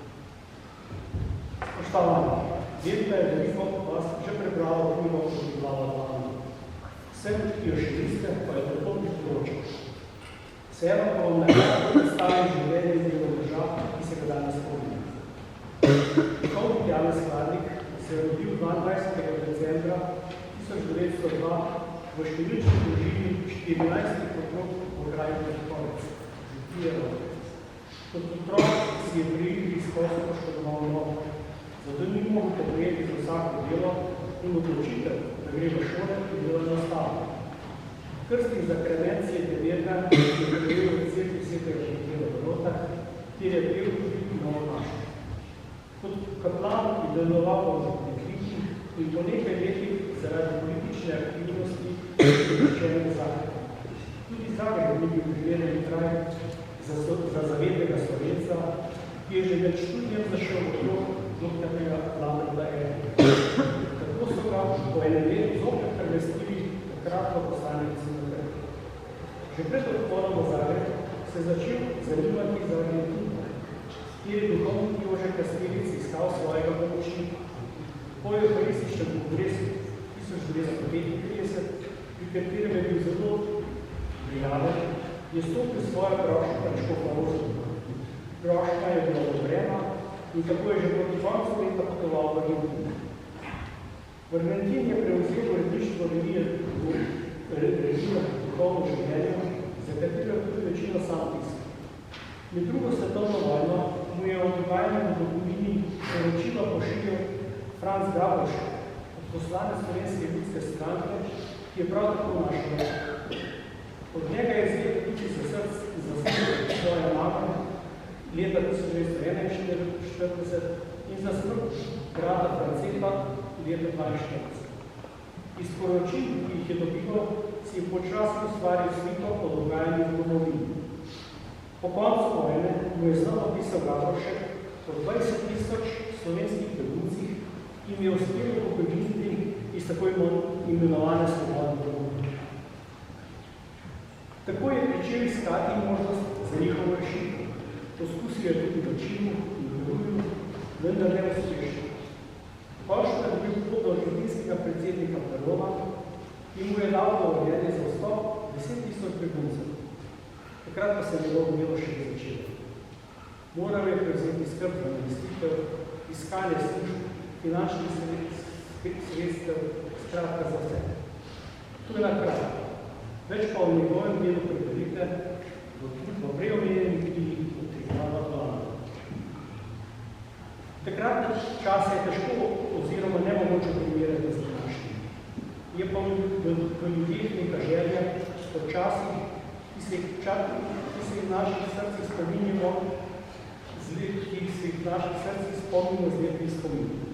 Spoštovani, Vedno je veliko vas že prebralo knjigo Glava Vlada. Vsem, ki jo še niste, pa je to priporočal. Vseeno pa vam nekako predstavim življenje in delo moža, ki se ga danes spomnim. Duhovnik Janez Hladnik se je rodil 22. decembra 1902 v številčni družini 14 otrok v kraju Vrhovec, Župije Vrhovec. Kot otrok si je pri igri skozi poškodoval nogo. Zato ni mogel pogledati za vsako delo in odločitev, da gre v šole in delo na ostalo. Krstni zakrament si je deverdan, ki je preveril v cerkvi svetega Župija v Rotah, kjer je bil tudi novo našo. Kot kaplan je deloval v dekliki in po nekaj letih zaradi politične aktivnosti prišel v Zagreb. Tudi Zagreb ni bil primeren kraj za zavednega Slovenca, ki je že med študijem zašel v otrok doktornega Lamberta Erika. Tako so ga po enem letu zopet premestili kratko poslanec na Zagreb. Že pred odhodom v Zagreb se začel zanimati za Argentino, kjer je duhovnik Jože Kastelic iskal svojega pomočnika. Po evharističnem kongresu 1935, pri katerem je bil zelo prijaven, je stopil svojo grošnjo na Škofovsko. Grošnja je bila odobrena in tako je že proti koncu leta potoval v Argentino. V Argentini je prevzel uredništvo revije Duhovno življenje, za katero tudi večino sam pisal. Med drugo svetovno vojno mu je od dogajanja v domovini poročilo pošiljal Franc Gaboš, poslanec Slovenske ljudske stranke, ki je prav tako našel. Od njega je izvedel tudi za srce svoje mame leta 1941 in za smrt brata Francepa leta 1942. Iz poročil, ki jih je dobilo, si je počasno ustvaril sliko o dogajanju v domovini. Po koncu vojne mu je znova pisal Gaboršek o 20.000 slovenskih beguncih in je uspel pobegniti iz tako imenovane svobodne domovine. Tako je pričel iskati možnost za njihovo rešitev. Poskusil je tudi v Čimu in v Gruju, vendar ne uspešno. Pošta je bil pot do argentinskega predsednika Perona in mu je dal dovoljenje za vstop 10.000 beguncev. Takrat pa se je njegovo delo še ne začelo. Moral je prevzeti skrb za namestitev, iskanje služb, finančnih sredstev, skratka za vse. To je nakratko. Več pa v njegovem delu preberite v preomenjenih knjigi od Glava Vlada. Takratne čase je težko oziroma nemogoče primerjati z današnjimi. Je pa v ljudeh neka želja po časih, ki se jih v naših srcih spominjamo z lepih spominjami.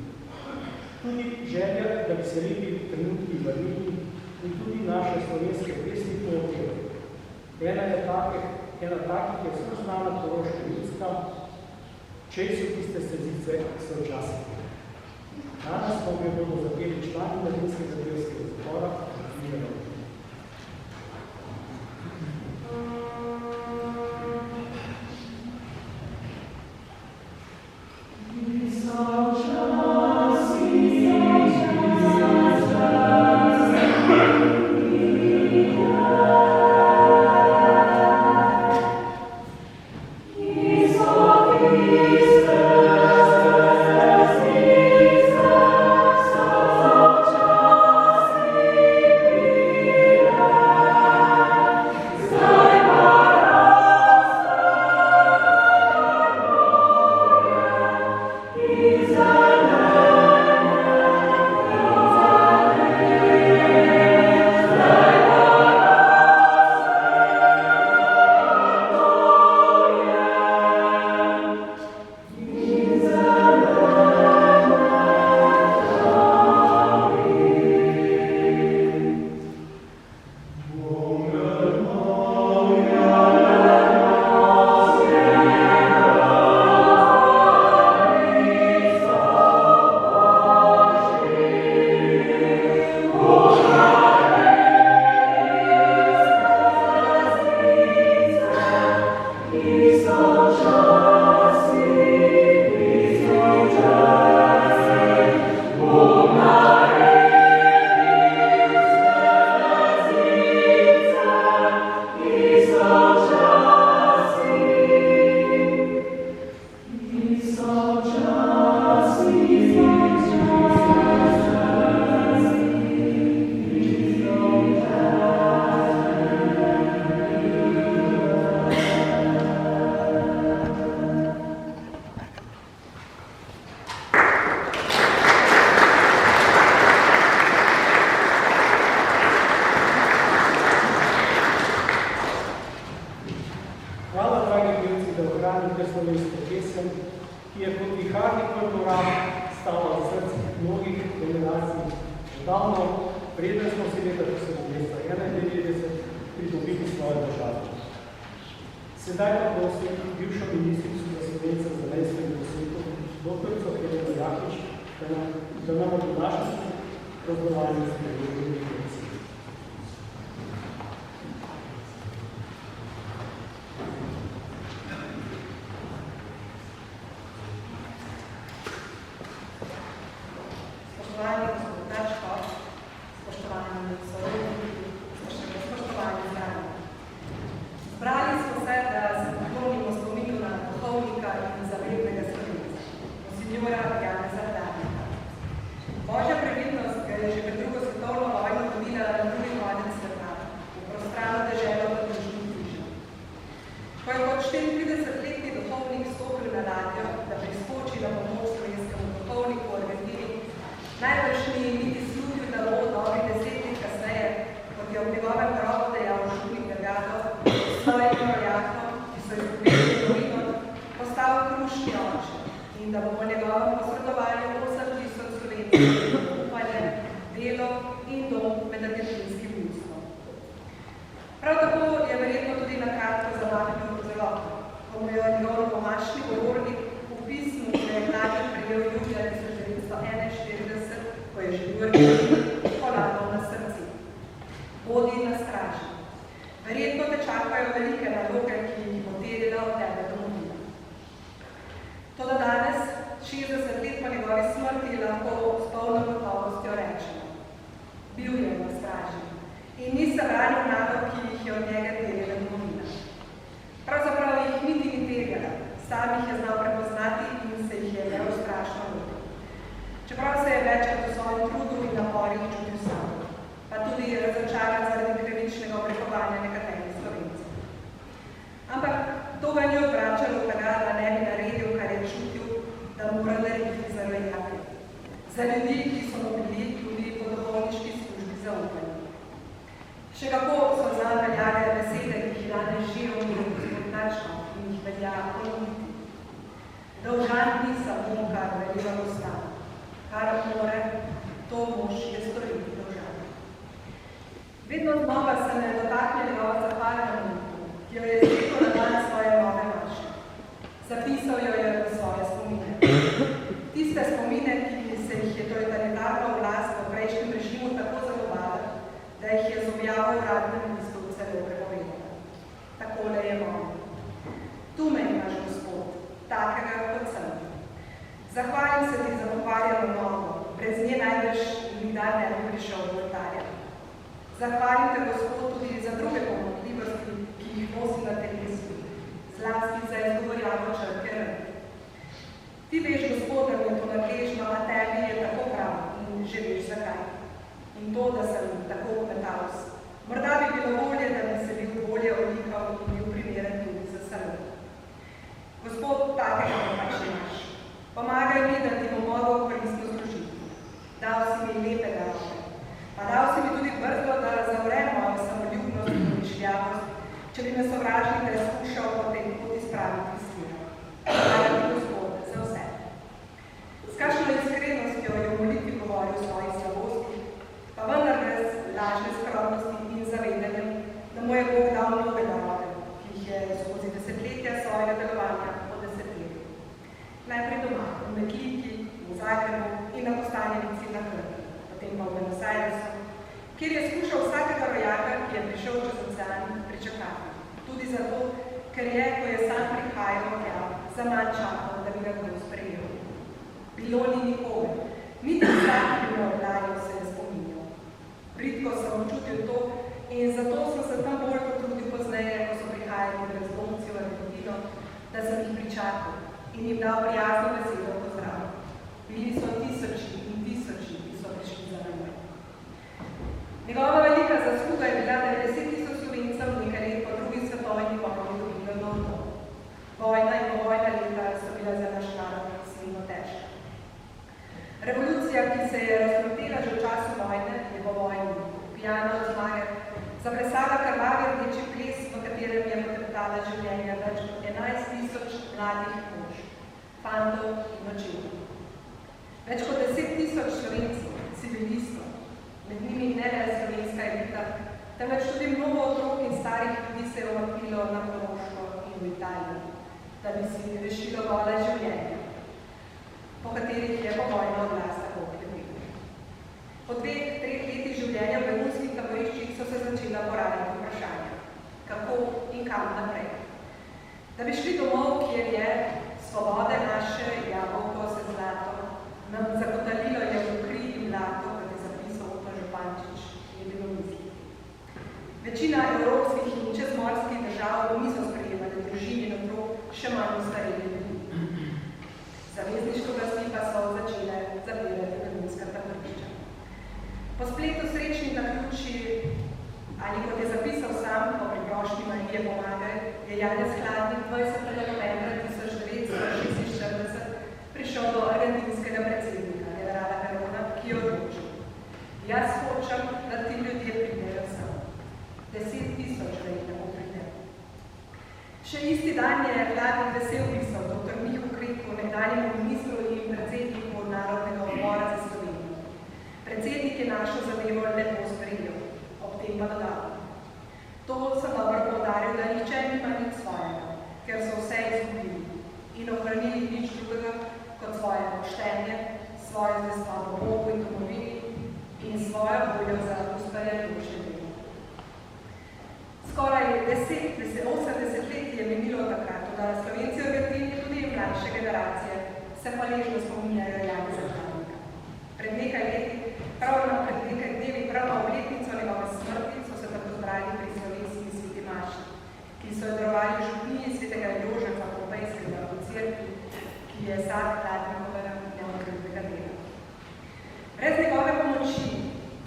Tudi želja, da bi se lepi trenutki vrnili in tudi naše slovenske pesmi poopjeli. Ena takih je vsem znana Koroška ljudska, čej so tiste sredice sočasne. Danes pa mi bodo zapeli člani Mladinskega pevskega zbora in Verona. Ker je, ko je sam prihajal, zaman čakal, da bi ga kdo sprejel. Bilo ni nikome, niti vsak, ki bi me obdajal, se je spominjal. Bridko sem občutil to in zato sem se tam bolj potrudil pozneje, ko so prihajali brezdomci v Argentino, da sem jih pričakal in jim dal prijazno besedo pozdrav. Bili so tisoči in tisoči, ki so prišli za nami. Njegova velika zasluga je bila, da je 10.000 Slovencev nekaj let po drugi svetovni vojni dobilo domov. Vojna in povojna leta so bila za naš narod silno težka. Revolucija, ki se je razkrotila že v času vojne, je po vojni, pijana od zmage, zaplesala krvavi rdeči ples, v katerem je potreptala življenja več kot 11.000 mladih mož, fantov in očetov. Več kot 10.000 Slovencev, civilistov, med njimi ne le slovenska elita, temveč tudi mnogo otrok in starih ljudi se je umaknilo na Koroško in v Italijo, da bi si rešilo gole življenja, po katerih je po vojno odlas tako okrepila. Po 2-3 leti življenja v begunskih taboriščih so se začela porajati vprašanja, kako in kam naprej. Da bi šli domov, kjer je svobode naše jabolko se zlato, nam zagotovilo je v kri in blato, kot je zapisal Oto Župančič, je bilo misli. Večina evropskih in čezmorskih držav niso sprejemali družin in otrok, še manj starejih ljudi. Zavezniške oblasti pa so začele zapirati begunska taborišča. Po spletu srečnih naključij, ali kot je zapisal sam po priprošnji Marije Pomagaj, je Janez Hladnik 20. novembra 1946 prišel do argentinskega predsednika, generala Perona, ki je odločil. Jaz hočem, da ti ljudje pridejo sem. 10.000 da jih tako pridejo. Še isti dan je Hladnik vesel pisal dr. Mihu Kretku, nekdanjemu ministru in predsedniku Narodnega odbora za Slovenijo. Predsednik je našo zadevo lepo sprejel, ob tem pa dodal. To sem dobro poudaril, da nihče nima nič svojega, ker so vse izgubili in ohranili nič drugega kot svoje poštenje, svoje zvestobo Bogu in domovini in svojo voljo za ustvarjajoče delo. Skoraj 80 let je minilo takrat, da Slovenci v Argentini, tudi mlajše generacije, se hvaležno spominjajo Janeza Hladnika. Pred nekaj dnevi, prav na obletnico njegove smrti, so se tako zbrali pri slovenski sveti maši, ki so jo darovali župniji svetega Jožefa Pompejskega v cerkvi, ki je sad Hladnikovega neodkritega dela. Brez njegove pomoči,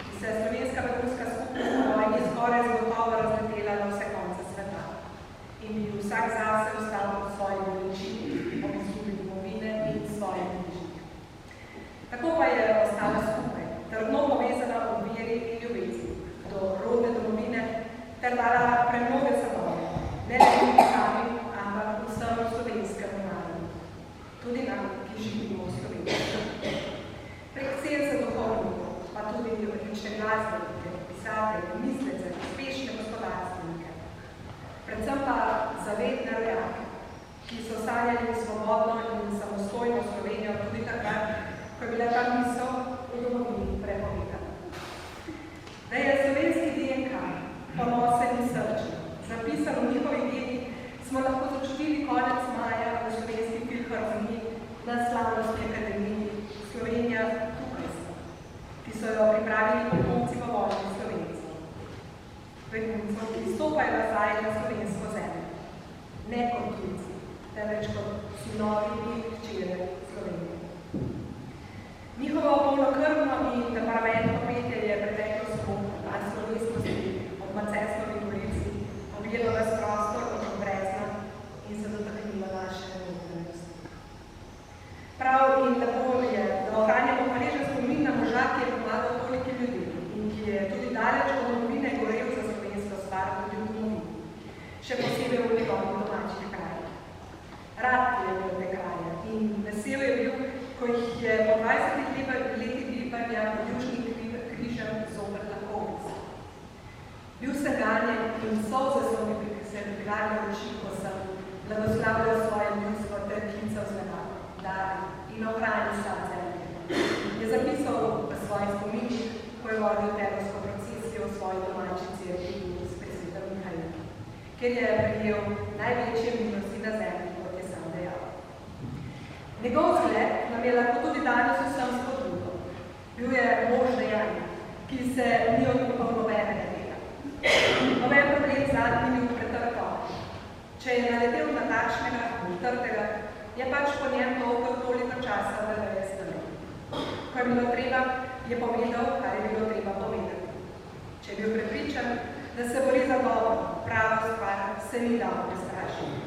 ki se je slovenska begunska skupnost na vojni skoraj zagotovo razletela na vse konce sveta in bi vsak zase ostal v svoji veličini, ob izgubi domovine in svojih bližnjih. Tako pa je ostala skupaj, trdno povezana v veri in ljubezni do rodne domovine ter dala premnoge sadove, ne le tudi sami, ampak vsem slovenskemu narodu, tudi nam, ki živimo v Sloveniji. Prek 70 duhovnikov, pa tudi odlične glasbenike, pisatelje, mislece, uspešne gospodarstvenike, predvsem pa zavedne rojake, ki so sanjali svobodno in samostojno Slovenijo tudi takrat, ko je bila ta misel v domovini prepovedana. Da je slovenski DNK ponosen in srčen, zapisan v njihovi geni, smo lahko začutili konec maja v Slovenski filharmoniji na slavnosti akademiji Slovenija tukaj smo, ki so jo pripravili potomci v vojni Slovencov. Beguncov, ki stopajo nazaj na slovensko zemljo, ne kot tujci, temveč kot sinovi in hčere Slovenije. Njihovo polnokrvno in temperamentno petje je preteklo skop na slovenskosti ob Macestovi ulici, objelo nas prostor od brezna in se dotaknilo naše notranjosti. Prav in lepo je, da ohranjamo hvaležen spomin na moža, ki je pomagal toliki ljudi in ki je tudi daleč od domovine gorel za slovensko stvar tudi v domovini, še posebej v njegovih domačih krajih. Rad je bil te kraje in vesel je bil, ko jih je po 20 letih bivanja pod Južnim križem zoper Lakovic. Bil sem ganjen in solze so mi prikrali oči, ko sem blagoslavljal svoje ljudstvo ter klical z neba, daj in ohrani sad zemlje. Je zapisal v svojih spominih, ko je vodil tedensko procesijo v svoji domači cerkvi s presvetom Mihajlom, kjer je prijel največje milosti na zemlji, kot je sam dejal. Njegov zgled nam je lahko tudi danes vsem spodbudo. Bil je mož dejanja, ki se ni odkupal nobenega dela. Noben problem zadnji ni pretrpal. Če je naletel na takšnega, utrtega, je pač po njem dolgo toliko časa, da ga je stane. Ko je bilo treba, je povedal, kar je bilo treba povedati. Če je bil prepričan, da se bori za dobro, pravo stvar, se ni dal prestrašiti.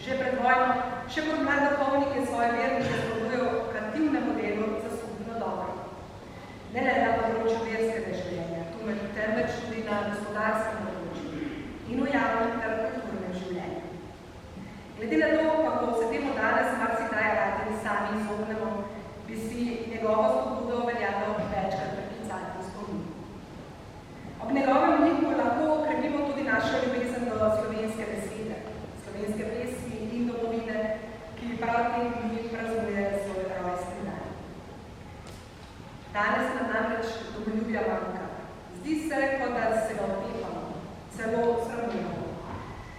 Že pred vojno, še kot mlad duhovnik je svoje vernike spodbujal k aktivnemu delu za skupno dobro. Ne le na področju verskega življenja, temveč tudi na gospodarskem področju in v javnem ter kulturnem življenju. Glede na to, kako se temu danes marsikdaj radi sami izognemo, bi si njegovo spodbudo veljalo večkrat preklicati v spominu. Ob njegovem liku lahko okrepimo tudi našo ljubezen do slovenske besede, slovenske pesmi in domovine, ki prav te dni praznuje svoj rojstni dan. Danes nam namreč domoljubja manjka. Zdi se, kot da se ga otepamo, celo sramujemo.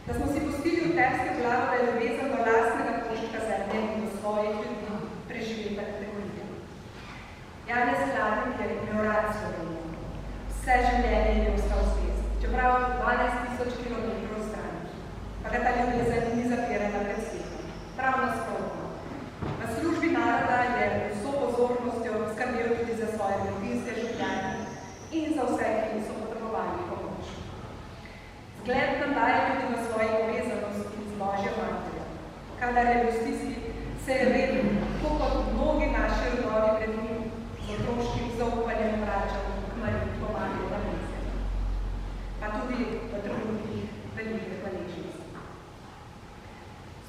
Da smo si pustili v terske glavo, da je ljubezen do lastnega koščka zemlje in do svojih ljudi preživeta kategorija. Janez Hladnik je imel rad Slovenijo. Vse življenje je ostal zvest, čeprav 12.000 kilometrov stran. Pa ga ta ljubezen ni zapirala pred svetom. Prav nasprotno. V službi naroda je vso pozornostjo skrbel tudi za svoje ljudinske življenje in za vse, ki so potrebovali pomoč. Zgled nam daje tudi na svoji povezanosti z Božjo materjo. Kadar je bil v stiski, se je vedel, kot mnogi naši rodovi pred njim, z otroškim zaupanjem vračal k Mariji pomagati na mese. Pa tudi v trenutkih velike hvaležnosti.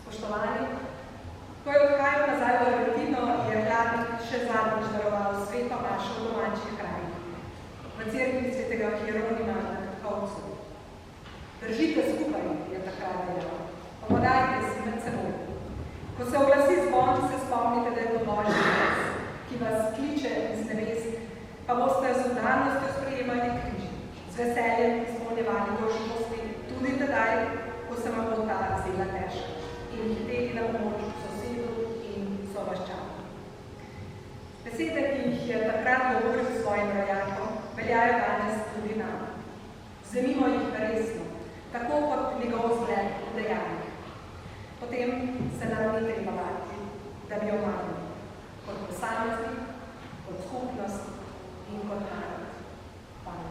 Spoštovani, ko je odhajal nazaj v Argentino, je Hladnik še zadnjič daroval sveto našo v domačih krajih, v cerkvi svetega Hieronima na Krtkovcu. Držite skupaj, je takrat dejal. Pomagajte si med seboj. Ko se oglasi zvon, se spomnite, da je to Božji glas, ki vas kliče iz nebes, pa boste z vdanostjo sprejemali križ, z veseljem izpolnjevali dolžnosti, tudi tedaj, ko se vam bo ta zela težka in hiteli na pomoč sosedu in sovaščanu. Besede, ki jih je takrat govoril svojim rojakom, veljajo danes tudi nam. Vzemimo jih resno, tako kot njegov zgled v dejanjih. Potem se nam ni treba bati, da bi jo manili, kot posameznik, kot skupnost in kot narod. Hvala.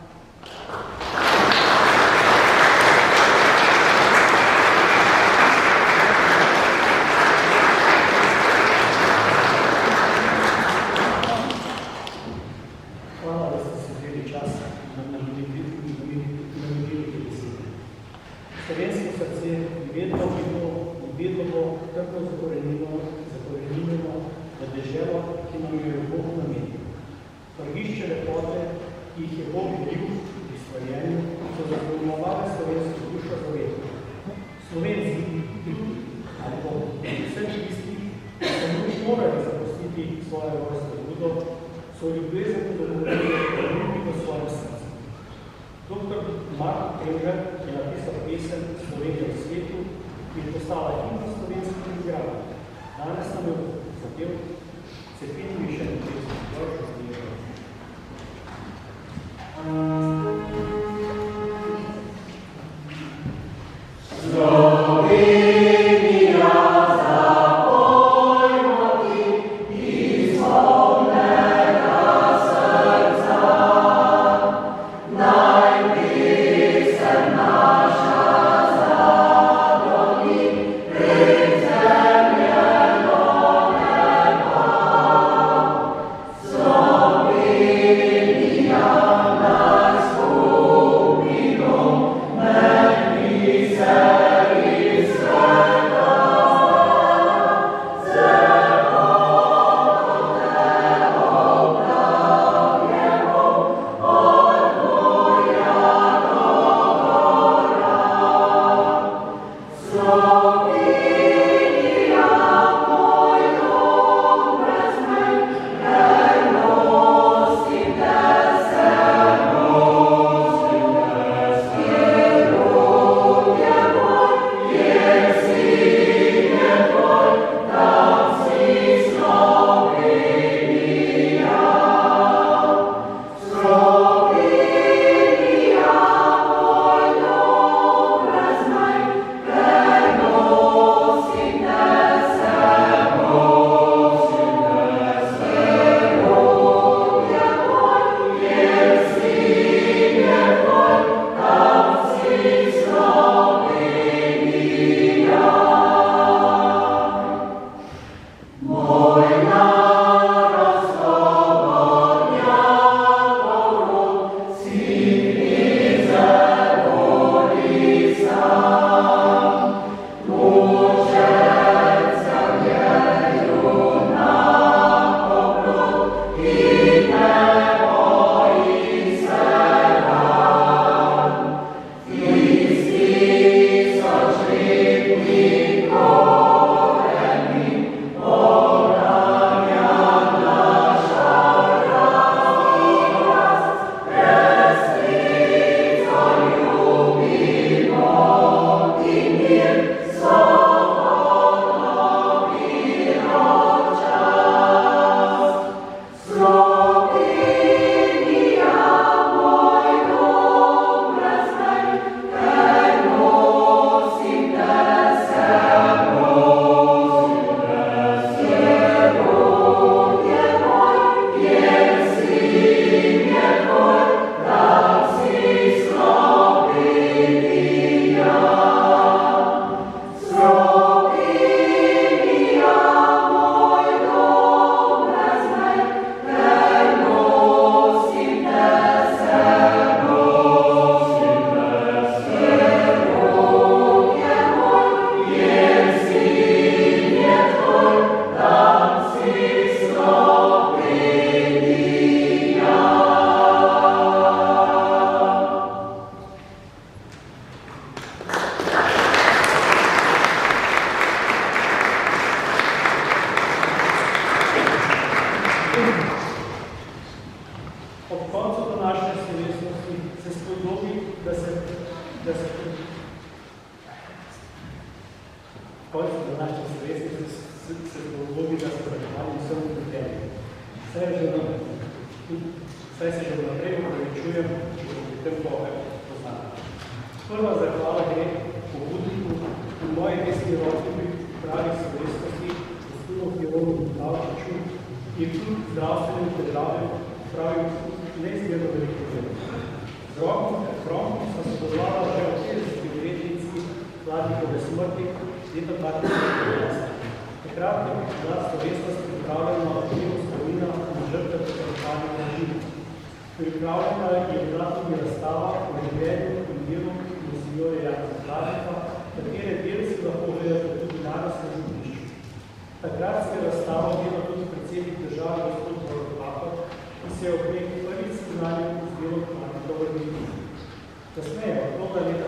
Hvala, da ste se vzeli čas na nameniti te besede. Slovensko srce je vedno bilo in vedno bo trdo zakorenjeno v deželo, ki nam jo je Bog namenil. Prgišče lepote, ki jih je Bog bil pri stvarjenju, so zapolnjevale slovensko dušo za vedno. Slovenci, ali pa vseh tistih, ki so nuž morali zapustiti svoje rojstvo budo, so ljubezen do domovine poljubi v svojem srcu. Dr. Marko Kremžar je napisal pesem Slovenija v svetu, ki je postala himna slovenskih izgrav. Danes nam je zapev Cepin Mišen pesem Božjo zbiro. Slovenija zapojmo ti iz polnega srca, naj pesem naša zadoni pred zemlje do neba. se zgodbi, da se zahvalim vsem vpletenim. Saj se že naprej upravičujem, če bom v tem poznali. Prva zahvala gre pobudniku v moji desni roki pravi slovesnosti, gospodinu Jeronu Dlavčiču in tudi zdravstvenim težavam pravim neizmerno veliko delo. Z Romom so se sodelovala že v 50-letnici Hladnikove smrti leta 2015. Takrat je bila slovesnost pripravljena na dnevu spomina na žrtve totalitarnih režimov. Pripravljena je bila tudi razstava o življenju in delu monsignore Jana Zakladnika, katere del si lahko gledate tudi danes na župnišču. Takrat se je razstava dela tudi predsednik države gospod Borut Pahor, ki se je ob nekaj prvič seznanil z delom Hladnikove režime. Kasneje, oktobra leta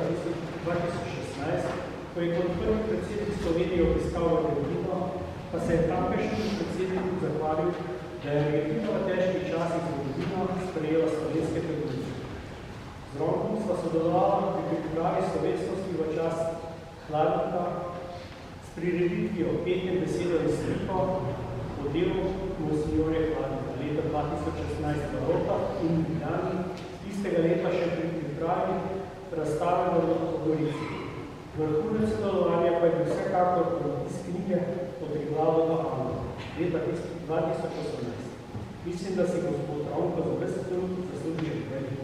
2016, ko je kot prvi predsednik Slovenije obiskal Argentino, pa se je tamkajšnjemu predsedniku zahvalil, da je Argentina v težkih časih zgodovino sprejela slovenske prednosti. Z Romom sva sodelovala pri pripravi slovesnosti v čas Hladnika s prireditvijo petjem besedo in sliko o delu monsignore Hladnika leta 2016 v Rotah in Ljubljani, istega leta še pri pripravi razstave v Gorici. Vrhunec sodelovanja pa je bil vsekakor iz knjige Od Triglava do Ana, leta 2018. Mislim, da si gospod Ronko za vse trenutno zasluži veliko.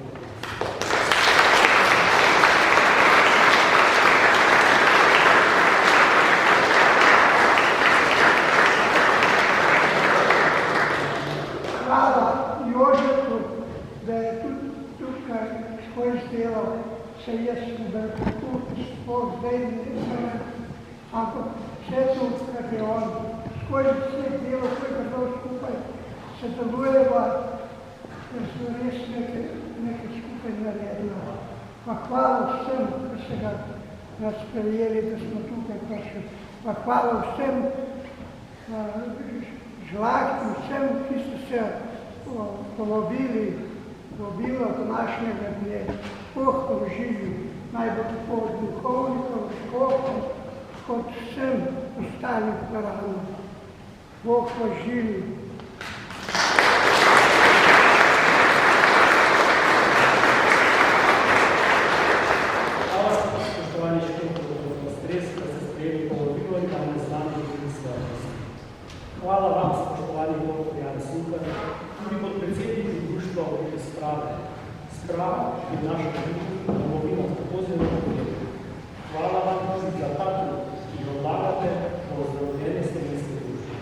Hvala Jožetu, da je tudi tukaj svoj izdelal, se jaz sploh zdaj ne znam, ampak vse to, kar je on, skoj vse delo, ko je dal skupaj, se delujeva, da so res nekaj skupaj naredila. Pa hvala vsem, ki se ga nas sprejeli, da smo tukaj prišli. Pa hvala vsem žlahtim, vsem, ki ste se povabilo današnjega dne. Bog poživi najbolj od duhovnikov, škofov, kot vsem ostalih paranov. Bog poživi. Hvala, spoštovani škofov, da ste sprejeli povabilo in danes z nami tudi svojnosti. Hvala vam, spoštovani dr. Jan Suhar, tudi pod predsedniku društva Oblike sprave. Sprava je naša domovina tako zelo pomembna. Hvala vam tudi za ta trud, ki jo vlagate v ozdravljenje slovenske družbe.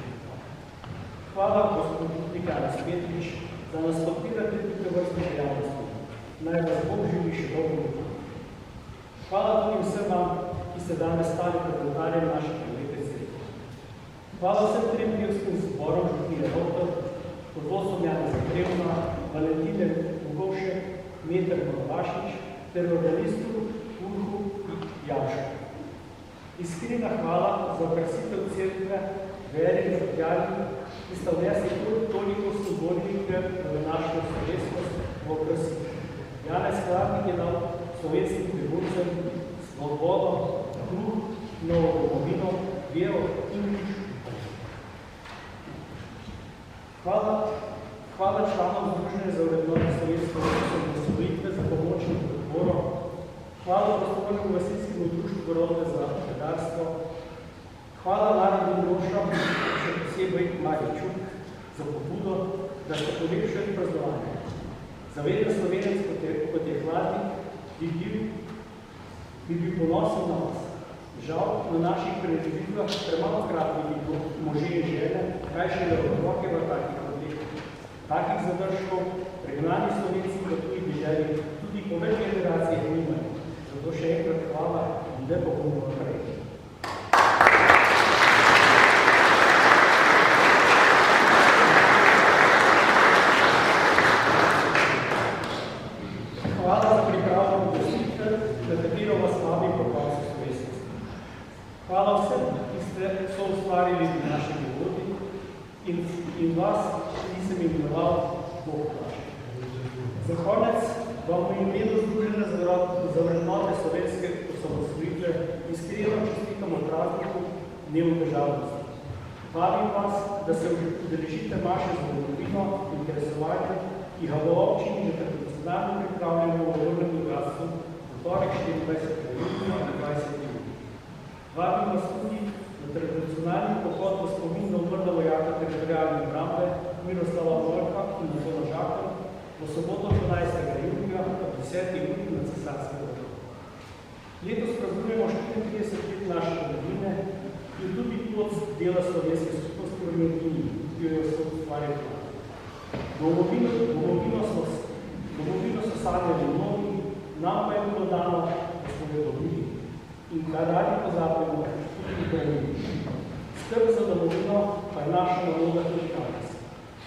Hvala, gospod Jan Petrič, da nas podpirate tudi vrstne dejavnosti. Naj vas Bog živi še dolgo leta. Hvala tudi vsem vam, ki ste danes stali pred oltarjem naših lepe cerkve. Hvala vsem trem pevskim zborom župnije Rotov, pod vodstvom Jana Zakrevna, Valentine Ugovšek, Meter Monovašič ter organistu Urhu Janšu. Iskrena hvala za okrasitev cerkve, veri in zaprjali, ki sta vnesli toliko simbolike v našo slovesnost v okrasitev. Janez Hladnik je dal slovenskim beguncem svobodo, kruh, novo domovino, vero in nič. Hvala članom Združenja za vrednote slovenske osamosvojitve za pomoč in podporo. Hvala prostovoljnemu gasilskemu društvu Rodne za redarstvo. Hvala narodnim društvom, še posebej Mariji Čuk, za pobudo, da ste polepšali praznovanje. Zaveden Slovenec, kot je Hladnik, bi bil ponosen na vas. Žal, na naših prirežitvah premalokrat bi možje in žene, kaj šele otroke v takih odlekah. Takih zadržkov pregnani Slovenci v tujih deželi tudi po več generacijah nimajo. Zato še enkrat hvala in lepo bomo naprej. Hvala za pripravljeno gostitev, na katero vas vabim po koncu slovesnosti. Hvala vsem, ki ste so ustvarili v našem vodi in vas, ki sem imenoval Bog plače. Za konec vam v imenu Združenja za vrednote slovenske osamosvojitve iskreno čestitamo prazniku dnevu državnosti. Vabim vas, da se udeležite vaše zgodovino in interesovanje, ki ga v občini že tradicionalno pripravljamo v vrnem bogatstvu v torek 24. junija in 20. junija. Vabim vas tudi na tradicionalni pohod v spomin na umrla vojaka teritorialne obrambe Miroslava Volka in Antona Žaka v soboto 12. junija ob 10. uri na Cesarske vrhu. Letos praznujemo 34 let naše domovine in tudi plod dela slovenske skupnosti v Argentini, ki jo je ustvarjal. Domovino so sanjali mnogi, nam pa je bilo dano, da smo jo dobili. In kar radi pozabljamo, tudi domovino. Skrb za domovino pa je naša naloga tudi danes.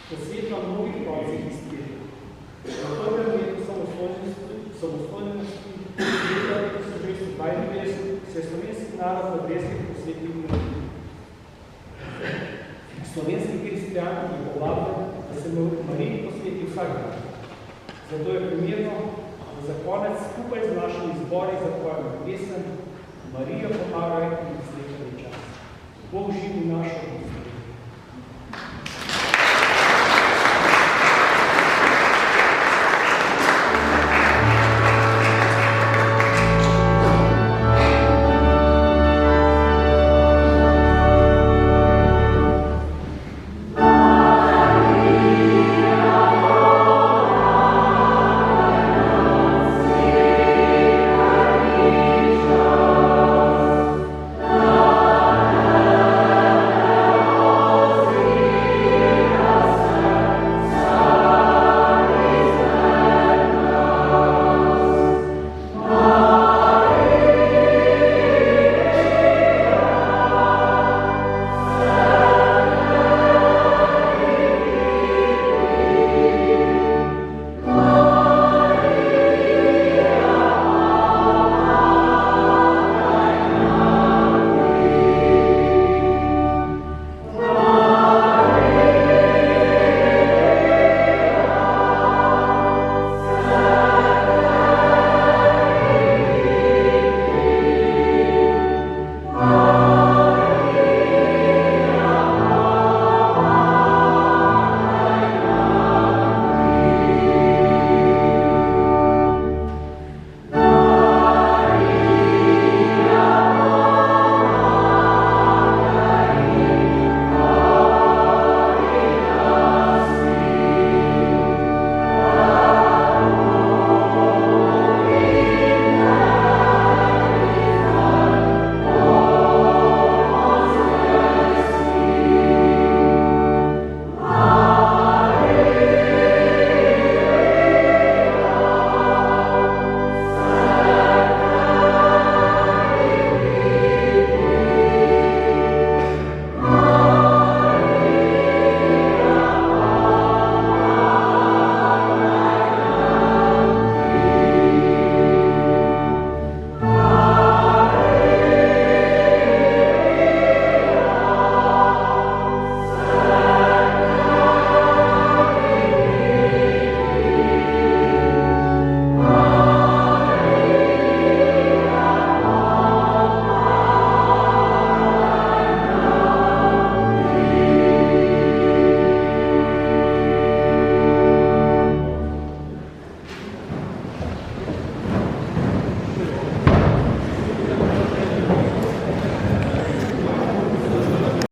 Posvetno mnogih koncih izpirja. Na prvem letu samostojnosti leta 1992 se je slovenski narod na Breskih posvetil domovini. Slovenski kristijan je povabljen, da se Mariji posveti vsak dan. Zato je primerno, da za konec skupaj z našimi zbori zapojamo pesem Marijo pomagaj in srečani čas. Bog živi našo